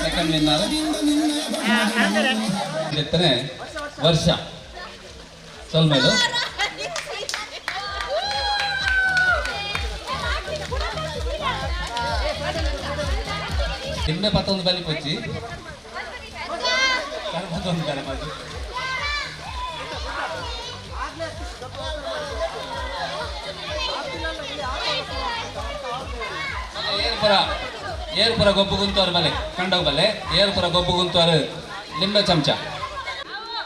ಸೆಕೆಂಡ್ ವಿನ್ನರ್ ಎತ್ತನೆ ವರ್ಷ ಸೊಲ್ಮೇಲು ನಿಮ್ಮೆ ಪತ್ತೊಂದು ಬಲಿ ಪೊಚ್ಚಿ ಕರ್ಮದೊಂದು ಕರ್ಮದು ಏರ್ಪುರ ಗೊಬ್ಬು ಗುಂತೋರು ಬಲೆ ಕಂಡೋಗ್ ಬಲೆ ಏರ್ಪುರ ಗೊಬ್ಬು ಗುಂತೋರು ಲಿಂಬೆ ಚಮಚ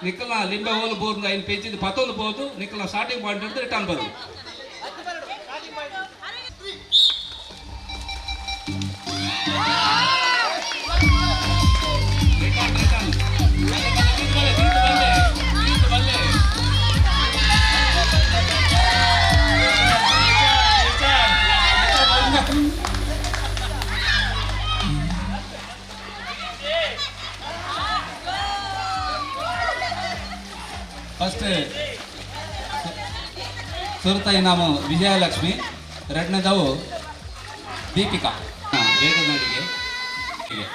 ನಿಕ್ಕಲ ಲಿಂಬೆ ಹೋಲು ಬೋರ್ನ ಐದು ಪೇಜಿದ್ದು ಪತ್ತೊಂದು ಬೋದು ನಿಕ್ಕಲ ಸ್ಟಾರ್ಟಿಂಗ್ ಪಾಯಿಂಟ್ ಅಂತ ರಿಟರ್ನ್ ಬರೋದು ಫಸ್ಟ್ ಸುರತಾಯಿ ನಾಮ ವಿಜಯಲಕ್ಷ್ಮಿ ಎರಡನೇದವು ದೀಪಿಕಾ ವೇಗನಡಿಗೆ ಹೀಗೆ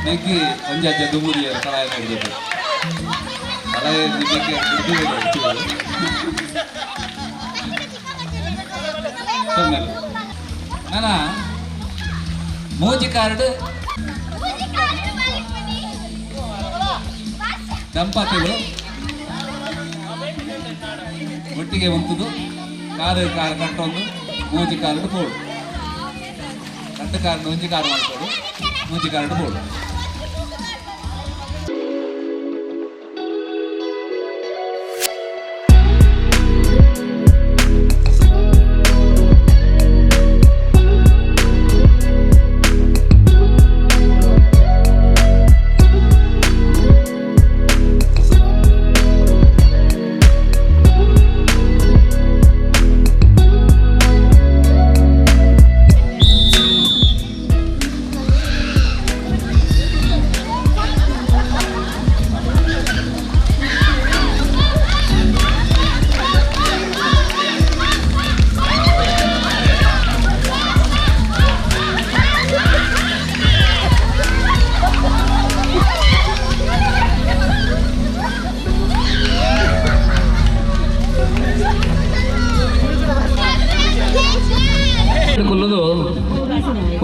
ನೆಗ್ಗಿ ಒಂಜಾಜ ದುಮುರಿಯ ಕಲಾಯ ನಡೆದಿದೆ ಕಲಾಯ ನಾನ ಮೋಜಿ ಕಾರ್ಡ್ ದಂಪತಿಗಳು ಒಟ್ಟಿಗೆ ಬಂತುದು ಕಾರು ಕಟ್ಟೊಂದು ಮೋಜಿ ಕಾರ್ಡ್ ಬೋರ್ಡ್ ಕಟ್ಟು ಕಾರ್ಡ್ ಒಂಜಿ ಕಾರು ಮಾಡ್ಕೊಡು ಮೋಜಿ ಕಾರ್ಡ್ ಬೋರ್ಡ್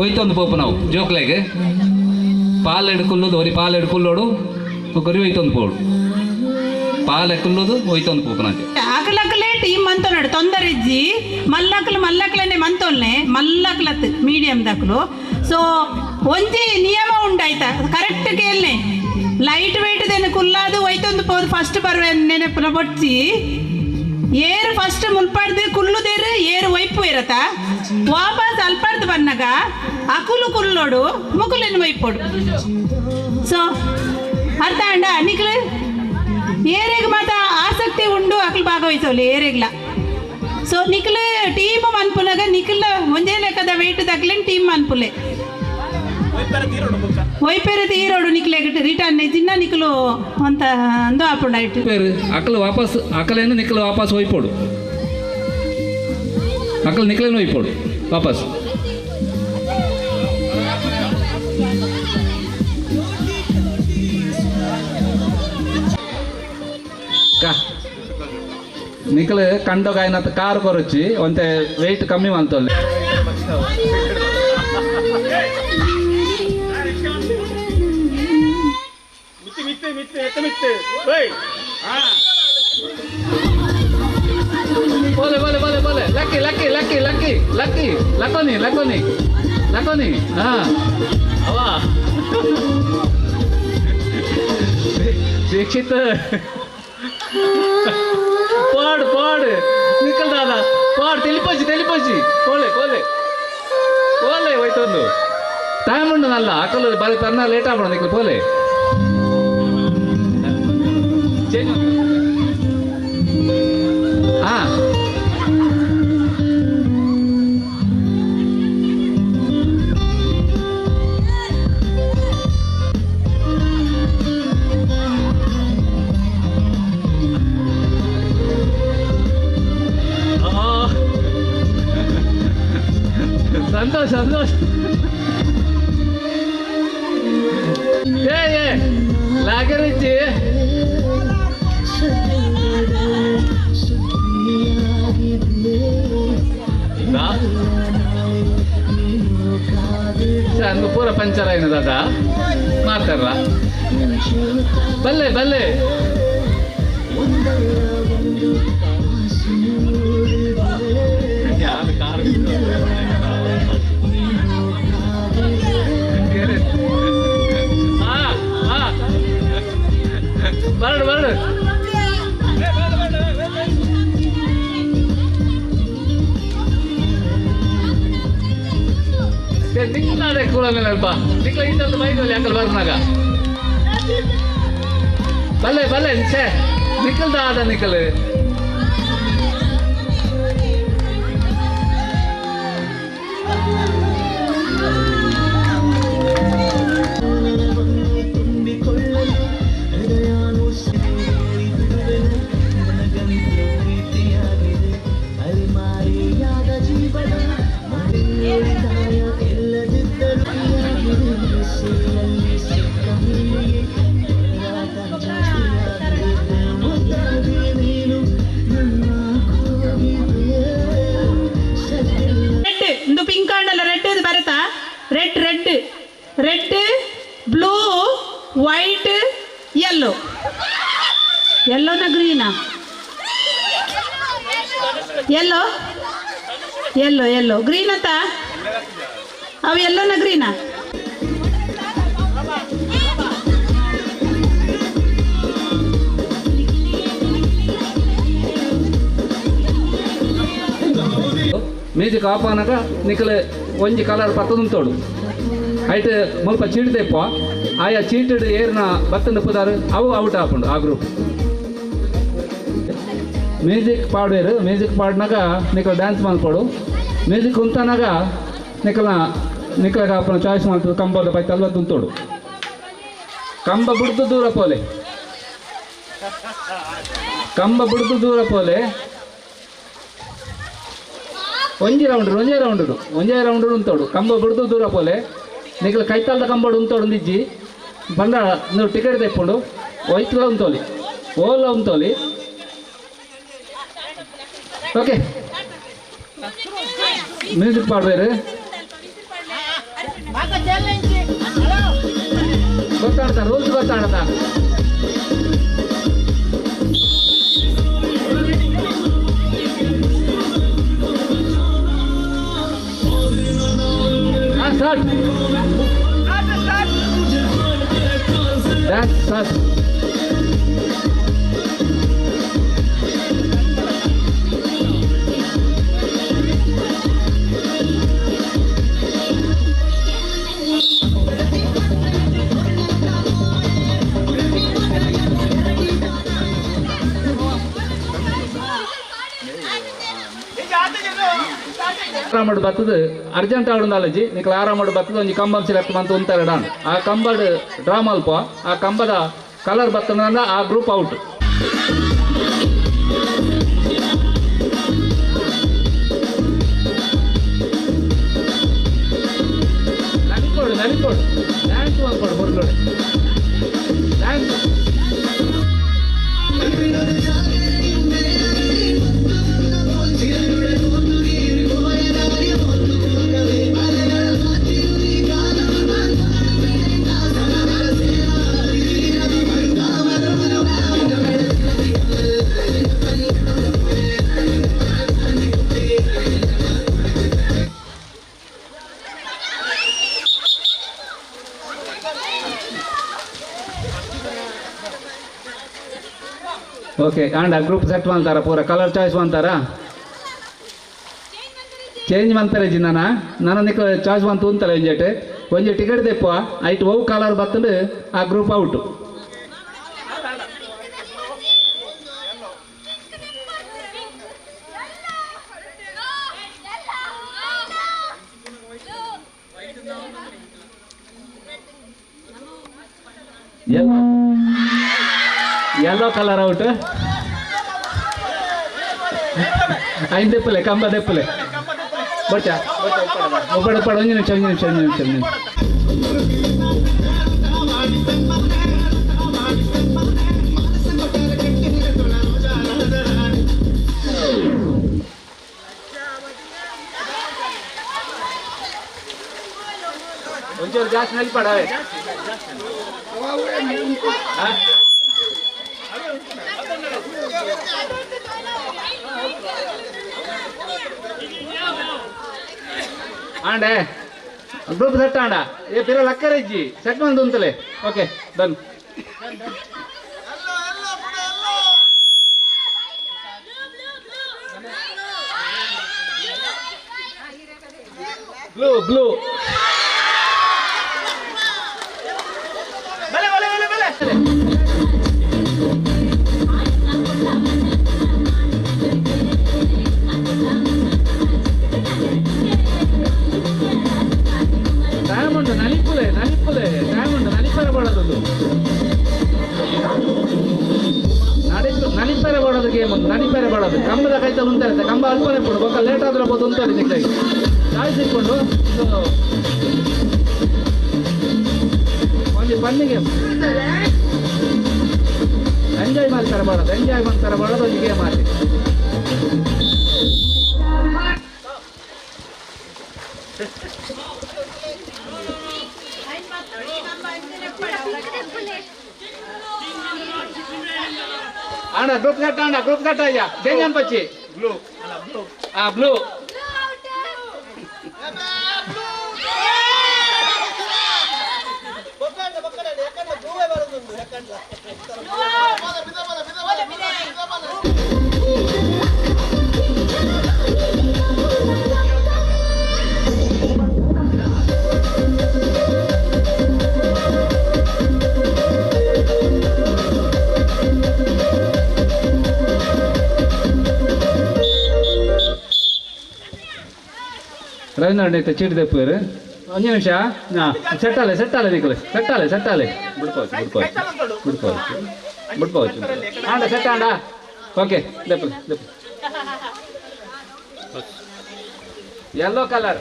ಹೋಯ್ತೊಂದು ಪೋಪು ನಾವು ಜೋಕ್ಲೆಗೆ ಪಾಲೆಡು ಕುಲ್ಲುದು ಒರಿ ಪಾಲೆಡು ಕುಲ್ಲೋಡು ಒರಿ ಹೋಯ್ತೊಂದು ಪೋಡು ಪಾಲೆ ಕುಲ್ಲುದು ಹೋಯ್ತೊಂದು ಪೋಪು ನಾಚೆ ಅಕಲಕಲೇ ಟೀಮ್ ಮಂತೋನಾಡು ತೊಂದರೆ ಇಜ್ಜಿ ಮಲ್ಲಕಲನೆ ಮಂತೋಲ್ನೆ ಮಲ್ಲಕಲತ್ ಮೀಡಿಯಂ ದಕ್ಲು ಸೊ ಒಂಜಿ ನಿಯಮ ಉಂಟಾಯ್ತಾ ಕರೆಕ್ಟ್ ಕೇಳ್ನೆ ಲೈಟ್ ವೆಯ್ಟ್ ದೇನು ಕುಲ್ಲಾದು ಒಯ್ತೊಂದು ಪೋದು ಫಸ್ಟ್ ಬರ್ವೆ ನೆನಪುನ ಬೊಚ್ಚಿ ಏರು ಫಸ್ಟ್ ಮುಲ್ಪಾಡ್ದು ಕುಲ್ಲುದೇರು ಏರು ಒಯ್ಪು ಇರತ್ತ ವಾಪಸ್ ಅಲ್ಪಾಡ್ದು ಬನ್ನಗ ಅಕುಲು ಕುಲ್ಲೋಡು ಮುಕುಲಿನ ಒಯ್ಪೋಡು ಸೊ ಅರ್ಥ ಅಂಡ ನಿಕ್ಲು ಏರೆಗ್ ಮಾತ ಆಸಕ್ತಿ ಉಂಡು ಅಕ್ಲು ಭಾಗವಹಿಸೋಲಿ ಏರೆಗ್ಲ ಸೊ ನಿಕ್ಲು ಟೀಮ್ ಮನ್ಪುನಾಗ ನಿಕ್ಲ ಒಂದೇ ಲೆಕ್ಕದ ವೆಯ್ಟ್ ದಕ್ಲಿನ ಟೀಮ್ ಮನ್ಪುಲೆ ಒಯ್ಪೇರೆ ತೀರೋಡು ನಿಕ್ಲೆ ರಿಟರ್ನ್ ಜಿನ್ನ ನಿಕ್ಲು ಅಂತ ಅಂದು ಆಪುಂಡ ಆಯ್ತು ಅಕಲು ವಾಪಸ್ ಅಕಲೇನು ನಿಕ್ಲು ವಾಪಸ್ ಒಯ್ಪೋಡು ಅಕಲು ನಿಕ್ಲೇನು ಒಯ್ಪೋಡು ವಾಪಸ್ ನಿಕ್ಲು ಕಂಡೋಗ ಏನಂತ ಕಾರು ಕೊರಚಿ ಒಂತೆ ವೆಯ್ಟ್ ಕಮ್ಮಿ ಮಾಡ್ತಲ್ಲಿ बोले बोले बोले बोले lucky lucky lucky lucky lucky लकोनी लकोनी लकोनी हाँ अवा दीक्षित पढ़ पढ़ निकल दादा पढ़ तेलिपोची बोले बोले बोले वही तो टाइम उंडु नल्ल अकल बरी तन्ना लेट आगोडु निकल बोले हाँ संतोष संतोष ये लागे रिची ಅಂದು ಪೂರ ಪಂಚರ್ ಆಯ್ನ ದಾದಾ ಮಾತಾಡ್ರ ಬಲ್ಲೆ ಬಲ್ಲೆ ಬರಡು ಬರಡು ನಿಕ್ಲಾಡೆ ಕೂಡಲ್ಪ ನಿಕ್ಲ ಇಂಥ ಬೈಕಲ್ಲಿ ಅಂಕಲ್ ಬರ್ನಾಗ ಬಲ್ಲೆ ಬಲ್ಲೆ ಛೇ ನಿಕ್ಕಲ್ದ ಆದ ನಿಕ್ಕಲ್ ರೆಡ್ ಬ್ಲೂ ವೈಟ್ ಯೆಲ್ಲೋ ಯೆಲ್ಲೋನ ಗ್ರೀನಾ ಯೆಲ್ಲೋ ಯೆಲ್ಲೋ ಯೆಲ್ಲೋ ಗ್ರೀನ್ ಅಂತ ಅವು ಯೆಲ್ಲೋನ ಗ್ರೀನಾ ಮ್ಯೂಸಿಕ್ ಆಫ್ ಆನಾಗ ನಿಕ್ಕಲೆ ಒಂಜಿ ಕಲರ್ ಪತ್ತದುಂತೋಡು ಐಟ್ ಮುಲ್ಪ ಚೀಟ್ ತೆಪ್ಪ ಆಯಾ ಚೀಟಡ್ ಏರ್ನ ಬತ್ತಂದು ಪುದಾರು ಅವು ಔಟ್ ಹಾಕೊಂಡು ಆ ಗ್ರೂಪ್ ಮ್ಯೂಸಿಕ್ ಪಾಡೇರು ಮ್ಯೂಸಿಕ್ ಪಾಡಿನಾಗ ನಿಕ್ಕಲು ಡ್ಯಾನ್ಸ್ ಮಾಡ್ಕೊಡು ಮ್ಯೂಸಿಕ್ ಉಂತನಾಗ ನಿಕ್ಕಲಾಗ ಅಪ್ಪನ ಚಾಯ್ಸ್ ಮಾಡ್ತು ಕಂಬದ ಪೈ ತಲ್ವತ್ತು ಉಂತೋಡು ಕಂಬ ಬಿಡ್ದು ದೂರ ಪೋಲೆ ಒಂಜಿ ರೌಂಡ್ ಉಂತೋಡು ಕಂಬ ಬಿಡ್ದು ದೂರ ಪೋಲೆ ನಿಕ್ಕಲು ಕೈತಲ್ದ ಕಂಬಡು ಉಂತೋಡು ನಿಜ್ಜಿ ಬಂದ ನೀವು ಟಿಕೆಟ್ ತೆಕ್ಕೊಂಡು ಒಯ್ತಲ ಉಂತೋಲಿ ಓಲ ಉಂತೋಲಿ ಓಕೆ ಮ್ಯೂಸಿಕ್ ಪಾಡ್ಬೇರು ಗೊತ್ತಾಡ್ತಾ ರೂಲ್ಸ್ ಗೊತ್ತಾಡ್ತಾ ಸ್ಟಾರ್ಟ್ ಡ್ಯಾನ್ಸ್ ಸ್ಟಾರ್ಟ್. ಆರಾಮಡ್ ಬತ್ತದು ಅರ್ಜೆಂಟ್ ಆಡುಂದಾಲಜಿ ನಿಕ್ಲ ಆರಾಮಡ್ ಬತ್ತದ ಒಂಜಿ ಕಂಬಂ ಸಿಲೆಕ್ಟ್ ಮಂತ್ ಉಂತಾರೆ ಡಾನ್ ಆ ಕಂಬಡ್ ಡ್ರಾ ಮಲ್ಪ ಆ ಕಂಬದ ಕಲರ್ ಬತ್ತದ ಆ ಗ್ರೂಪ್ ಔಟ್. ನಲಿಕೊಡು ನಲಿಕೊಡು ಡ್ಯಾನ್ಸ್ ಮಾಡ್ಕೊಡು ಮುರುಗಡೆ ಡ್ಯಾನ್ಸ್. ಓಕೆ ಆಂಡ ಗ್ರೂಪ್ ಸೆಟ್ ಮಾಡ್ತಾರ ಪೂರ ಕಲರ್ ಚಾಯ್ಸ್ ಮಾಡ್ತಾರ ಚೇಂಜ್ ಮಾಡ್ತಾರೆ ಜಿ ನಾನು ನಿಕ್ಕ ಚಾಯ್ಸ್ ಬಂತು ಅಂತಾರೆ ಒಂಜಿ ಟಿಕೆಟ್ ತೆಪ್ಪ ಐಟ್ ಓವ್ ಕಲರ್ ಬತ್ತಂಡು ಆ group out. yellow color out ain deppale kamba deppale bocha pada onju nimsham onju gas nali padave आंडे ग्रुप सेट आंडा ये फिर लक्करेजी सेट मन दुंतले ओके डन ब्लू ब्लू भले भले भले भले ನಲಿಪುಲೆ ನಲಿಪುಲೆ ಡೈಮಂಡ್ ನಲಿಪರಬಾರದು ನಲಿಪರಬಾರದು ಗೇಮ್ ನಲಿಪರಬಾರದು ಕಂಬದ ಕೈತ ಉಂಟಾಗುತ್ತೆ ಕಂಬ ಅಲ್ಪನೆ ಕೊಡು ಬೊಕ್ಕ ಲೇಟ್ ಆದ್ರೆ ಬೋದು ಉಂಟಾಡಿ ನಿಕ್ಕಾಗಿ ಚಾಯ್ಸ್ ಇಟ್ಕೊಂಡು ಒಂದು ಬನ್ನಿ ಗೇಮ್ ಎಂಜಾಯ್ ಮಾಡ್ತಾರಬಾರದು ಒಂದು ಗೇಮ್ ಆಡಿ आना ग्रुप सेट आया जेंजन पच्ची ब्लू आ ब्लू ರವೀಂದ್ರ ಚೀಟಿ ತೆಪ್ಪರು ಒಂದು ನಿಮಿಷ ಸೆಟ್ಟಾಲೆ ಬಿಡ್ಕೋవచ్చు ಆಂಡ ಸೆಟ್ ಆಂಡ ಓಕೆ ದೆಪ್ಪಲೆ ಯೆಲ್ಲೋ ಕಲರ್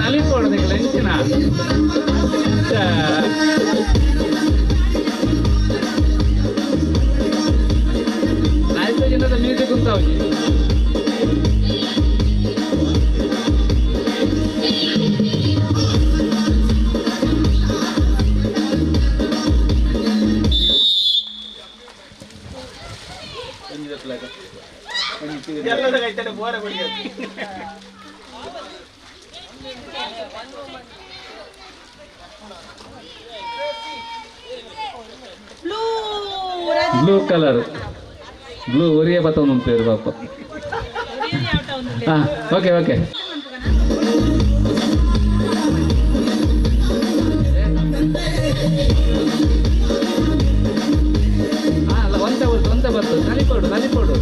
ನಲಿಪೋಡು ನಿಖಿಲ ಎಂಚಿನ ಎಲ್ಲದ ಕೈತಡೆ ಬೋರ ಬಡಿಯೋದು. ಬ್ಲೂ ಕಲರ್ ಬ್ಲೂ ಒರಿಯ ಬತ್ತ ಒಂದು ಪೇರು ಪಾಪ. ಹಾಂ ಓಕೆ ಓಕೆ. ಅಲ್ಲ ಒಂದ ಬರ್ತದೆ ನಲಿಪೋಡು ನಲಿಪೋಡು.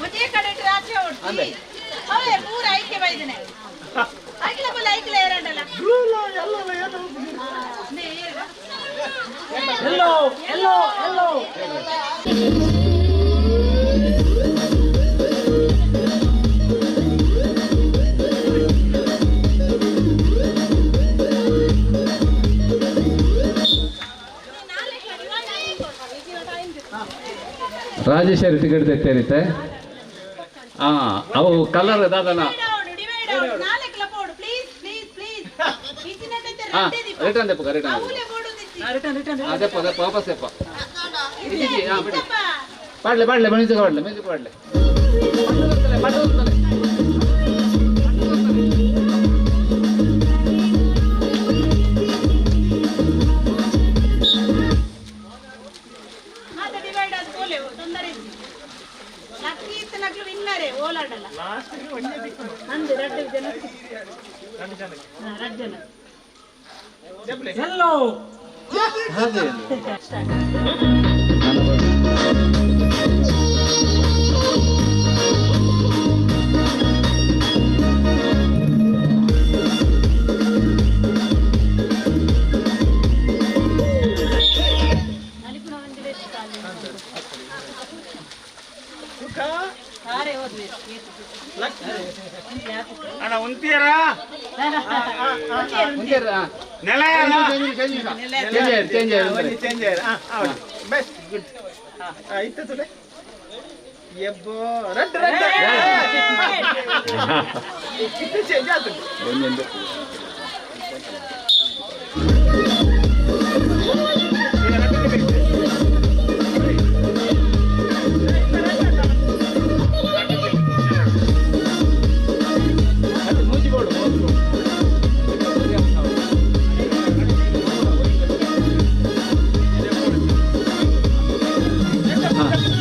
ಒಂದೇ ಕಡೆ ರಾಜ್ಯ ಹೊಡ್ತಿ ಅವೇ ಮೂರು ಐಕ್ಯ ಬೈದನೆ ಐಕ್ಲ ಬಲ್ಲ ಐಕ್ಲ ಎರಡಲ್ಲ ಎಲ್ಲೋ ಎಲ್ಲೋ ಎಲ್ಲೋ ರಾಜೇಶ್ವರಿ ಟಿಕೆಟ್ ತೆತ್ತೇರಿತೆ. ಹಾಂ ಅವು ಕಲರ್ ದಾದನ ಹಾಂ ರಿಟರ್ನ್ ದೆಪ್ಪ ರಿಟರ್ನ್ ಅದೆಪ್ಪ ಅದೆಪ್ಪ ವಾಪಸ್ ದೆಪ್ಪ ಹಾಂ ಬಿಡಿ ಪಾಡ್ಲೆ ಪಾಡ್ಲೆ ಮ್ಯೂಸಿಕ್ ಪಾಡ್ಲೆ ಮ್ಯೂಸಿಕ್ ಪಾಡ್ಲೆ ಹಾಗೆ ಅಣ್ಣ ಉಂತೀರಾ ನೆಲ ಚೇಂಜ್ ಬೆಸ್ಟ್ ಗುಡ್ ಆಯ್ತು ತುಲೆ ಎಬ್ಬೋ ರಡ್ ರಡ್ ಇದು ಚೇಂಜ್ ಆಯ್ತು.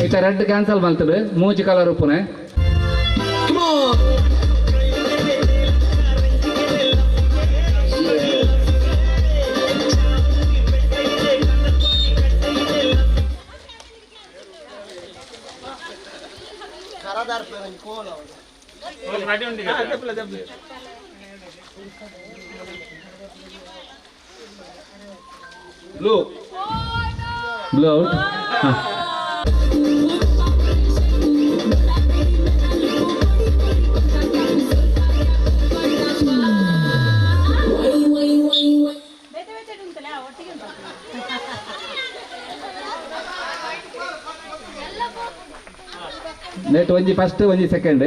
ಇತ್ತ ರೆಡ್ ಕ್ಯಾನ್ಸಲ್ ಮಾಡ್ತದೆ ಮೂಜಿ ಕಲರ್ ಉಪ್ಪುನೆ. Blue blue out. ಹಾಂ ನೆಟ್ ಒಂಜಿ ಫಸ್ಟ್ ಒಂಜಿ ಸೆಕೆಂಡ್.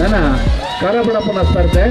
ನನ್ನ ಕರಬಡಪ್ಪನ ಸ್ಪರ್ಧೆ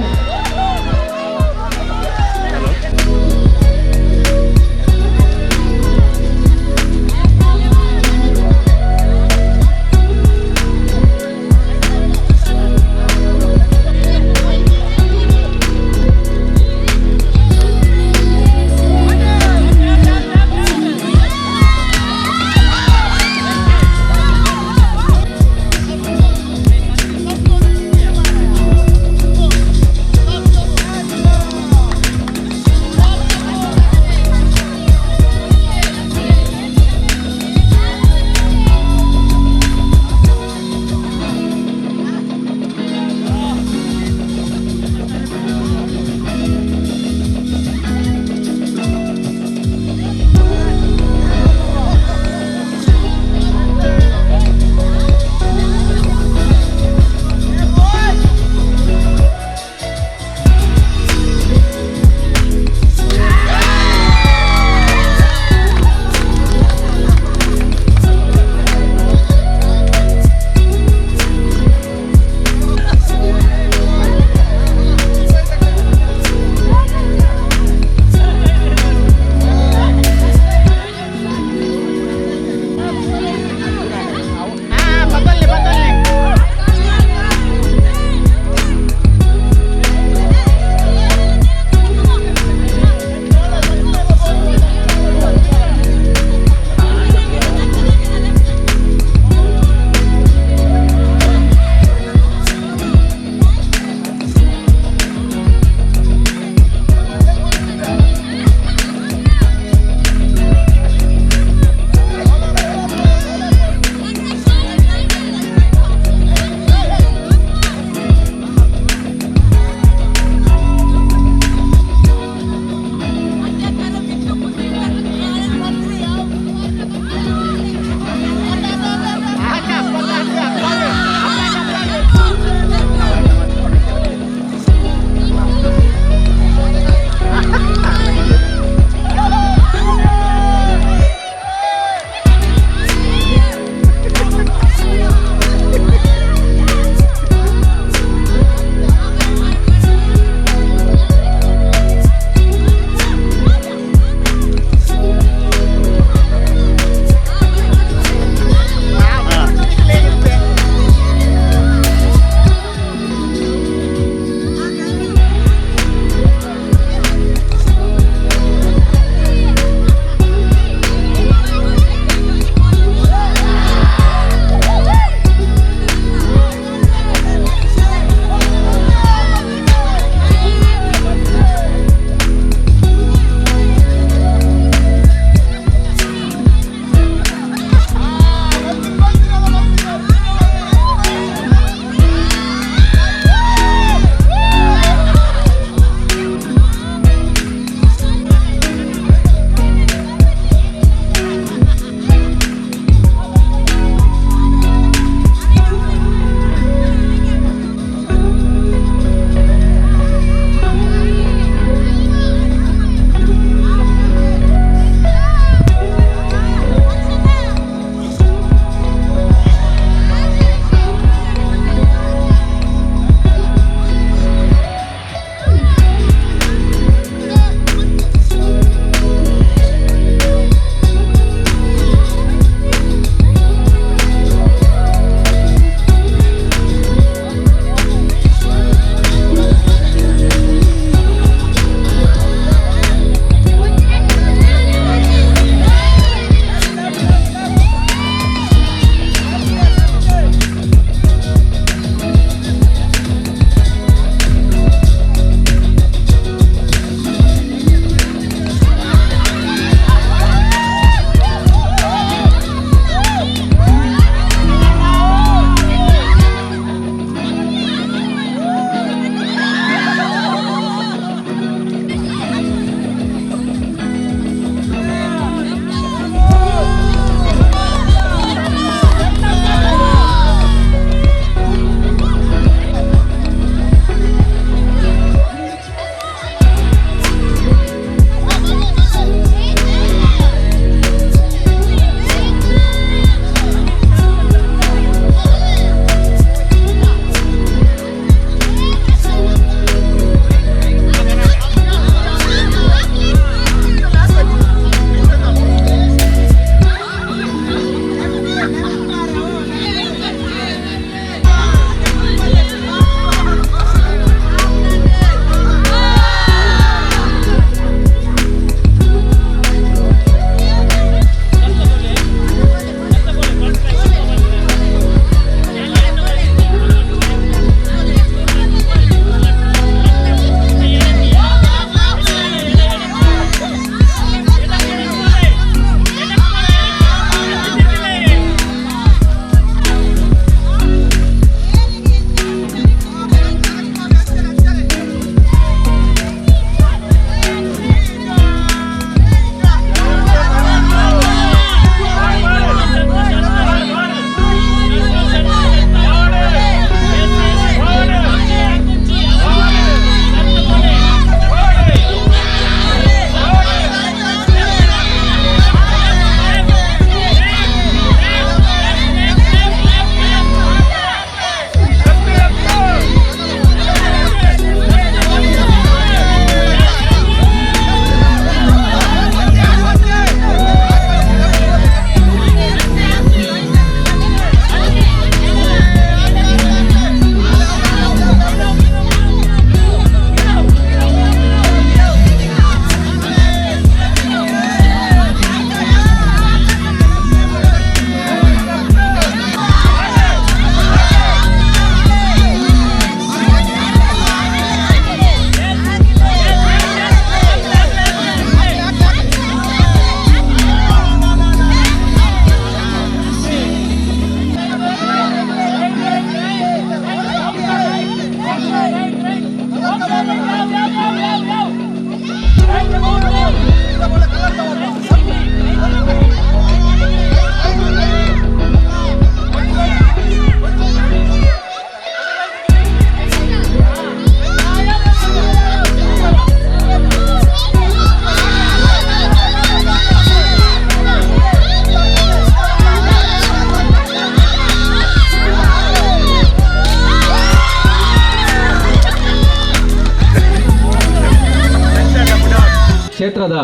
ಕ್ಷೇತ್ರದ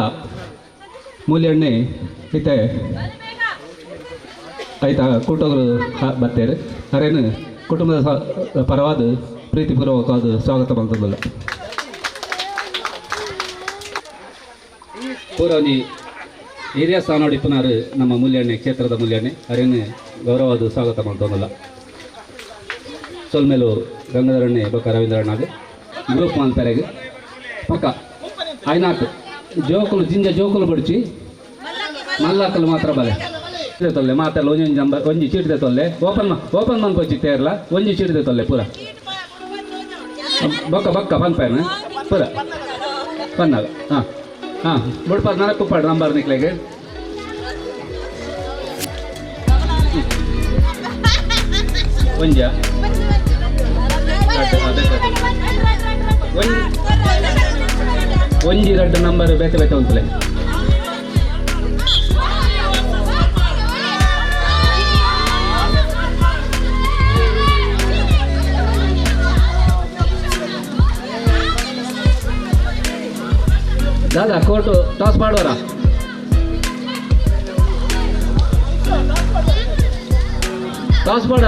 ಮೂಲ್ಯಣ್ಣೆ ಇತ್ತೆ ಆಯ್ತಾ ಕೂಟಗಳು ಬರ್ತೇವೆ ಅರೇನು ಕುಟುಂಬದ ಪರವಾದ ಪ್ರೀತಿಪೂರ್ವಕವಾದ ಸ್ವಾಗತ ಮಾಡ್ತದಲ್ಲ ಪೂರವನಿ ಹಿರಿಯ ಸ್ಥಾನೋಡಿ ಪುನರ್ ನಮ್ಮ ಮೂಲ್ಯಣ್ಣೆ ಕ್ಷೇತ್ರದ ಮೂಲ್ಯಣ್ಣೆ ಅರೇನು ಗೌರವವಾದ ಸ್ವಾಗತ ಮಾಡ್ತದಲ್ಲ ಸೊಲ್ಮೇಲು ಗಂಗಾಧರಣ್ಣೆ ಬೊಕ್ಕ ರವೀಂದ್ರಣ್ಣಗೆ ಗ್ರೂಪ್ ಮಲ್ಪೆರೆಗೆ ಪಕ್ಕ ಐನಾಕ್ ಜೋಕುಲು ಜಿಂಜ ಜೋಕುಲು ಬಿಡ್ಚಿ ಮಲ್ಲಾಕಲು ಮಾತ್ರ ಬಲೆ ತೊಲ್ಲೆ ಮಾತಲ್ಲ ಒಂಜೊಂಜಿ ನಂಬರ್ ಒಂಜಿ ಚೀಟಿದೆ ತೊಲ್ಲೆ ಓಪನ್ ಮನ್ಪೋಚಿ ತೇರ್ಲ ಒಂಜಿ ಚೀಟಿದೆ ತೊಲ್ಲೆ ಪೂರ ಬೊಕ್ಕ ಪನ್ಪೇನ ಪೂರ ಪನ್ನಾಗ ಹಾಂ ಬಿಡ್ಪಾಡು ನನಗೆ ಪಾಡು ನಂಬರ್ ನಿಕ್ಲೆಗೆ ಒಂಜ ಒಂಜಿ ಎರಡು ನಂಬರ್ ಬೇತೆ ಬೇತೆ ಉಂಟಲೆ ದಾದಾ ಕೋರ್ಟು ಟಾಸ್ ಮಾಡುವರ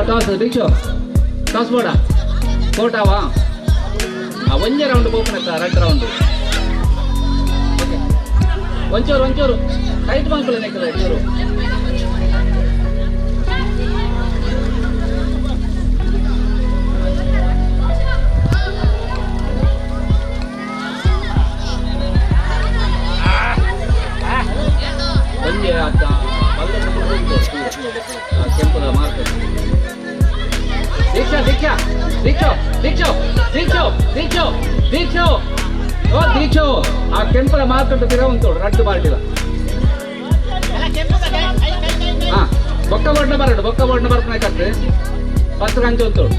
ಟಾಸ್ ದೀಕ್ಷೋ ಟಾಸ್ ಬೋಡ ಕೋರ್ಟಾವಾ ಒಂಜೇ ರೌಂಡ್ ಓಪನ್ ಆಯ್ತಾ 2 ರೌಂಡು ಒಂಚೂರು ಟೈಟ್ ಬಂಕುಲೆ ನೆಕ್ಕದ ಚೂರು ಒಂಜೆ ಅತ್ತ ಕೆಂಪುದ ಮಾರ್ಕೆಟ್ ದೀಕ್ಷೋ ಆ ಕೆಂಪುದ ಮಾರ್ಕೆಟ್ ತಿರ ಉಂಟೋಡು ರಡ್ಡು ಬಾಲ್ಟಿದ ಬೊಕ್ಕ ಬೋರ್ಡ್ನ ಬರ್ಕನಾಯ್ತದೆ 10 ಗಂಟೆ ಉಂಟೋಡು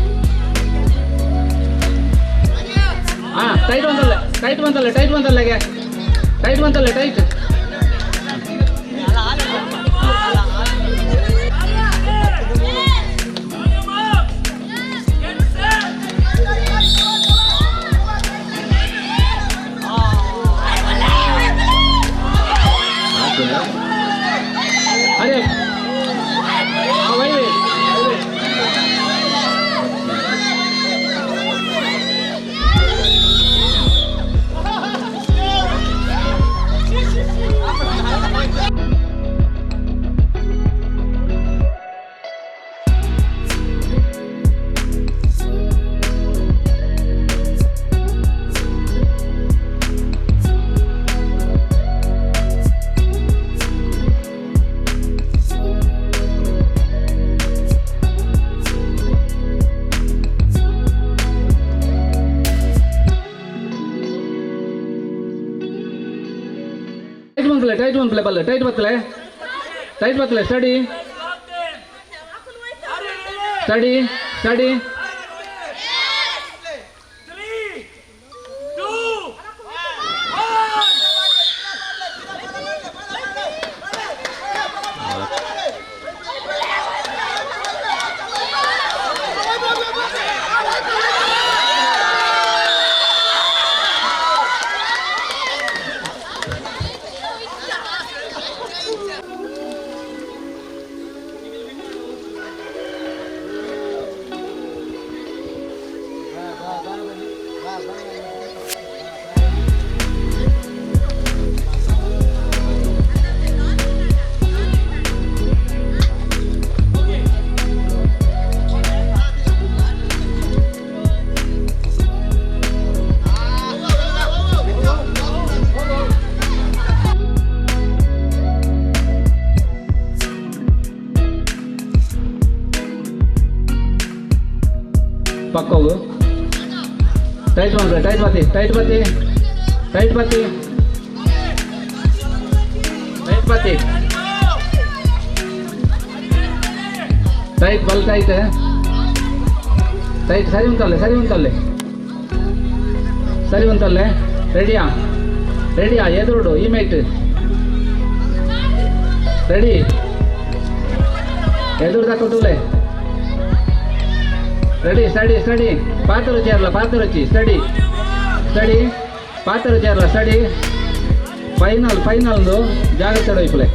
ಟೈಟ್ ಬಂತಲ್ಲ ಟೈಟ್ अरे ಟೈಟ್ ಬತ್ತಲೆ ಸ್ಟಡಿ ಪಕ್ಕೋಗು ಟೈಟ್ ಸರಿ ಉಂಟಲ್ಲೆ ರೆಡಿಯಾ ಎದುರುಡು ಈ ಮೈಟ್ ರೆಡಿ ಎದುರು ತಕೊಟ್ಟುಲೆ ರೆಡಿ ಸ್ಟಡಿ ಪಾತ್ರ ರುಚಿ ಸ್ಟಡಿ ಪಾತ್ರ ರುಚಿ ಸ್ಟಡಿ ಫೈನಲ್ದು ಜಾಗ್ರತೆ ಹೊಯ್ಪಲೆ.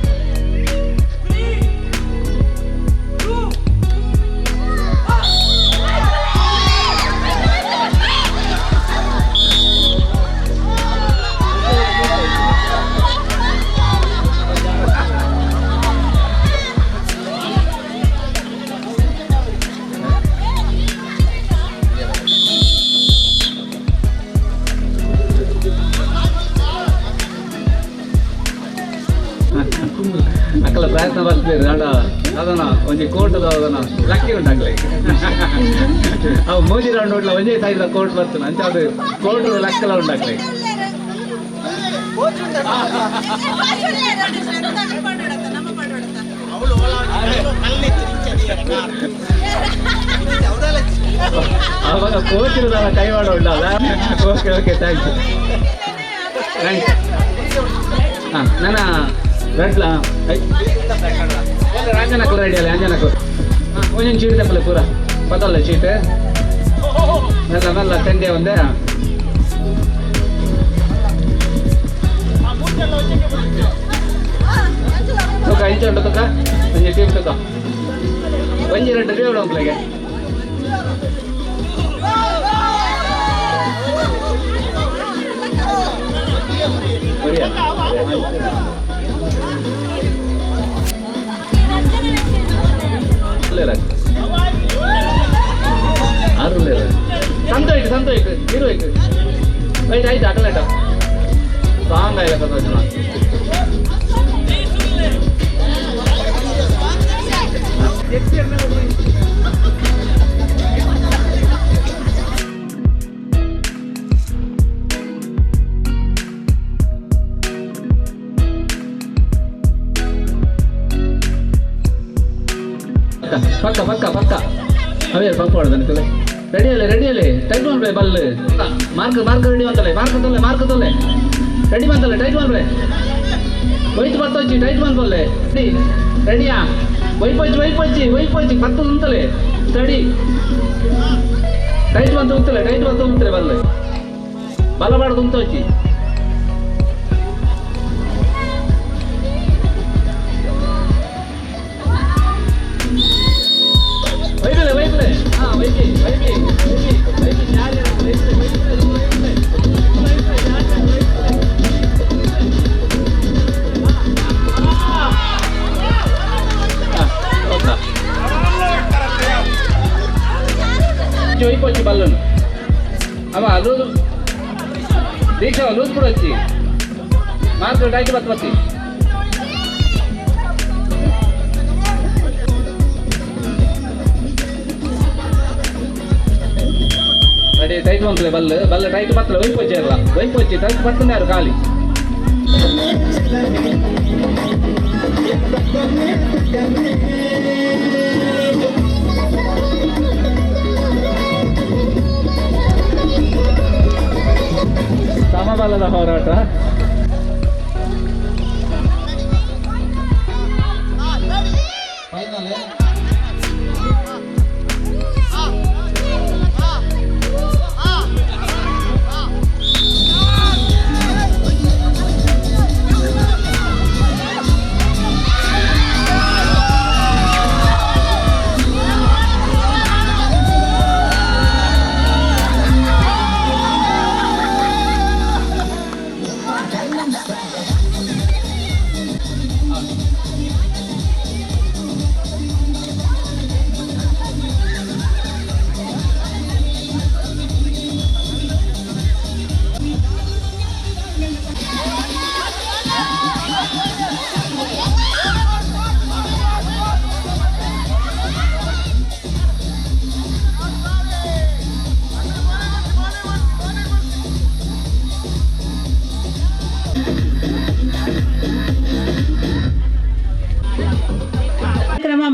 ಅಕ್ಕಲ ಪ್ರಯತ್ನ ಬರ್ತೀರಿ ಅಡ ಅದನ್ನ ಒಂಜಿ ಕೋರ್ಟ್ದು ಅದನ್ನ ಲಕ್ಕಿ ಉಂಟಾಗ್ಲಿ ಅವು ಮೂಜಿ ರೌಂಡ್ ಉಂಟ್ಲ ಒಂದೇ ಸೈಜ್ ಕೋರ್ಟ್ ಬರ್ತಾನೆ ಅಂಚ ಅದು ಕೋರ್ಟ್ ಲಕ್ಕಲ ಉಂಟಾಗ್ಲಿ. ಅವಾಗ ಕೋಚಿನ ಕೈವಾಡ ಉಂಟಲ್ಲ. Okay okay thanks. ಹಾಂ ನನ್ನ ರೆಡ್ಲ ಅಂಜನಕ್ಕೂ ರೆಡಿ ಅಲ್ಲ ಅಂಜನಕ್ಕೂ ಒಂದೊಂದು ಚೀಟ್ ತಪ್ಪಲೆ ಪೂರ ಪದಲ್ಲ ಚೀಟ್ ಮೆಲ್ಲ ಮೆಲ್ಲ ತಂದೆ ಒಂದೇ. ತುಕ ಇಂಚ ಉಂಟು ತುಕ ಒಂಜಿ ಟೀಮ್ ತುಕ ಒಂಜಿ 2 ಟೀಮ್ ಉಂಪ್ಲೆಗೆ ಬರಿಯಾ ಸಂತೋಷ ಇರುವೈತು ವೈಟ್ ಆಯ್ತು ಅಟಲೇಟ ಸಾಂಗ್ ಆಯ್ಲ ಸಂತೋಷ. ಪಕ್ಕ ಅವೇ ಪಂಪ್ ಹೊಡೆದ ರೆಡಿಯಲ್ಲೇ ಟೈಟ್ ಮಾಡ್ರೆ ಬಲ್ ಮಾರ್ಕ್ ರೆಡಿ ಅಂತಲ್ಲ ಮಾರ್ಕ್ ತೊಲೆ ರೆಡಿ ಬಂತಲ್ಲ ಟೈಟ್ ಮಾಡ್ರೆ ಒಯ್ತು ಬರ್ತೊಚ್ಚಿ ಟೈಟ್ ಬಂತಲ್ಲೇ ರೆಡಿಯಾ ವೈಪೊಚ್ಚಿ ಪತ್ತು ಉಂತಲೆ ಸ್ಟಡಿ ಟೈಟ್ ಬಂತು ಉಂತಲೆ ಬಲ್ಲೆ ಬಲಬಾರ್ದು ಉಂತೊಚ್ಚಿ ವೈಪಲೆ ಹಾಂ ವೈಪಿ వైపు బల్లను అవ లూజ్ దీక్ష లూజ్ కూడా వచ్చి మార్కు టైట్ బత్తి రెడీ టైట్ పంపలే బల్ల టైట్ బత్తలే వైపు వచ్చి టైట్ పడుతున్నారు ఖాళీ ಸಮಬಲದ ಹೋರಾಟ.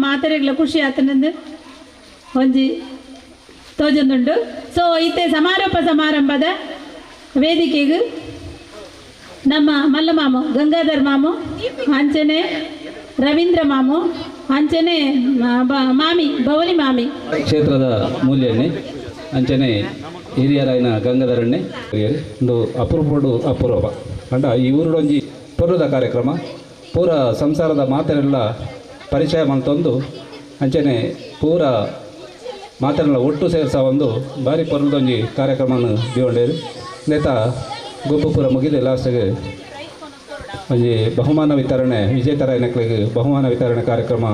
ಮಾತರೆಗ್ಲ ಖುಷಿ ಆತನಂದು ಒಂಜಿ ತೋಜೊಂದುಂಡು. ಸೊ ಇತ್ತೆ ಸಮಾರಂಭದ ವೇದಿಕೆಗೆ ನಮ್ಮ ಮಲ್ಲ ಮಾಮು ಗಂಗಾಧರ್ ಮಾಮು ಅಂಚನೆ ರವೀಂದ್ರ ಮಾಮು ಅಂಚನೆ ಮಾಮಿ ಭವನಿ ಮಾಮಿ ಕ್ಷೇತ್ರದ ಮೂಲ್ಯಣ್ಣೆ ಅಂಚನೆ ಹಿರಿಯರಾಯನ ಗಂಗಾಧರಣ್ಣೆ ಒಂದು ಅಪರೂಪ ಅಂಡ ಈ ಊರುಡೊಂಜಿ ಪೊರ್ಲುದ ಕಾರ್ಯಕ್ರಮ ಪೂರ ಸಂಸಾರದ ಮಾತೆಲ್ಲ ಪರಿಚಯ ಮಂತೊಂದು ಅಂಚನೆ ಪೂರ ಮಾತೆಲ್ಲ ಒಟ್ಟು ಸೇರಿಸ ಒಂದು ಭಾರಿ ಪೊರ್ಲದೊಂಜಿ ಕಾರ್ಯಕ್ರಮವನ್ನು ದಿಗೊಂಡೇರು ನೇತ ಗೊಬ್ಬು ಪೂರ ಮುಗಿದು ಲಾಸ್ಟಿಗೆ ಒಂಜಿ ಬಹುಮಾನ ವಿತರಣೆ ವಿಜೇತರ ಎನ್ನಕ್ಲಿಗೆ ಬಹುಮಾನ ವಿತರಣೆ ಕಾರ್ಯಕ್ರಮ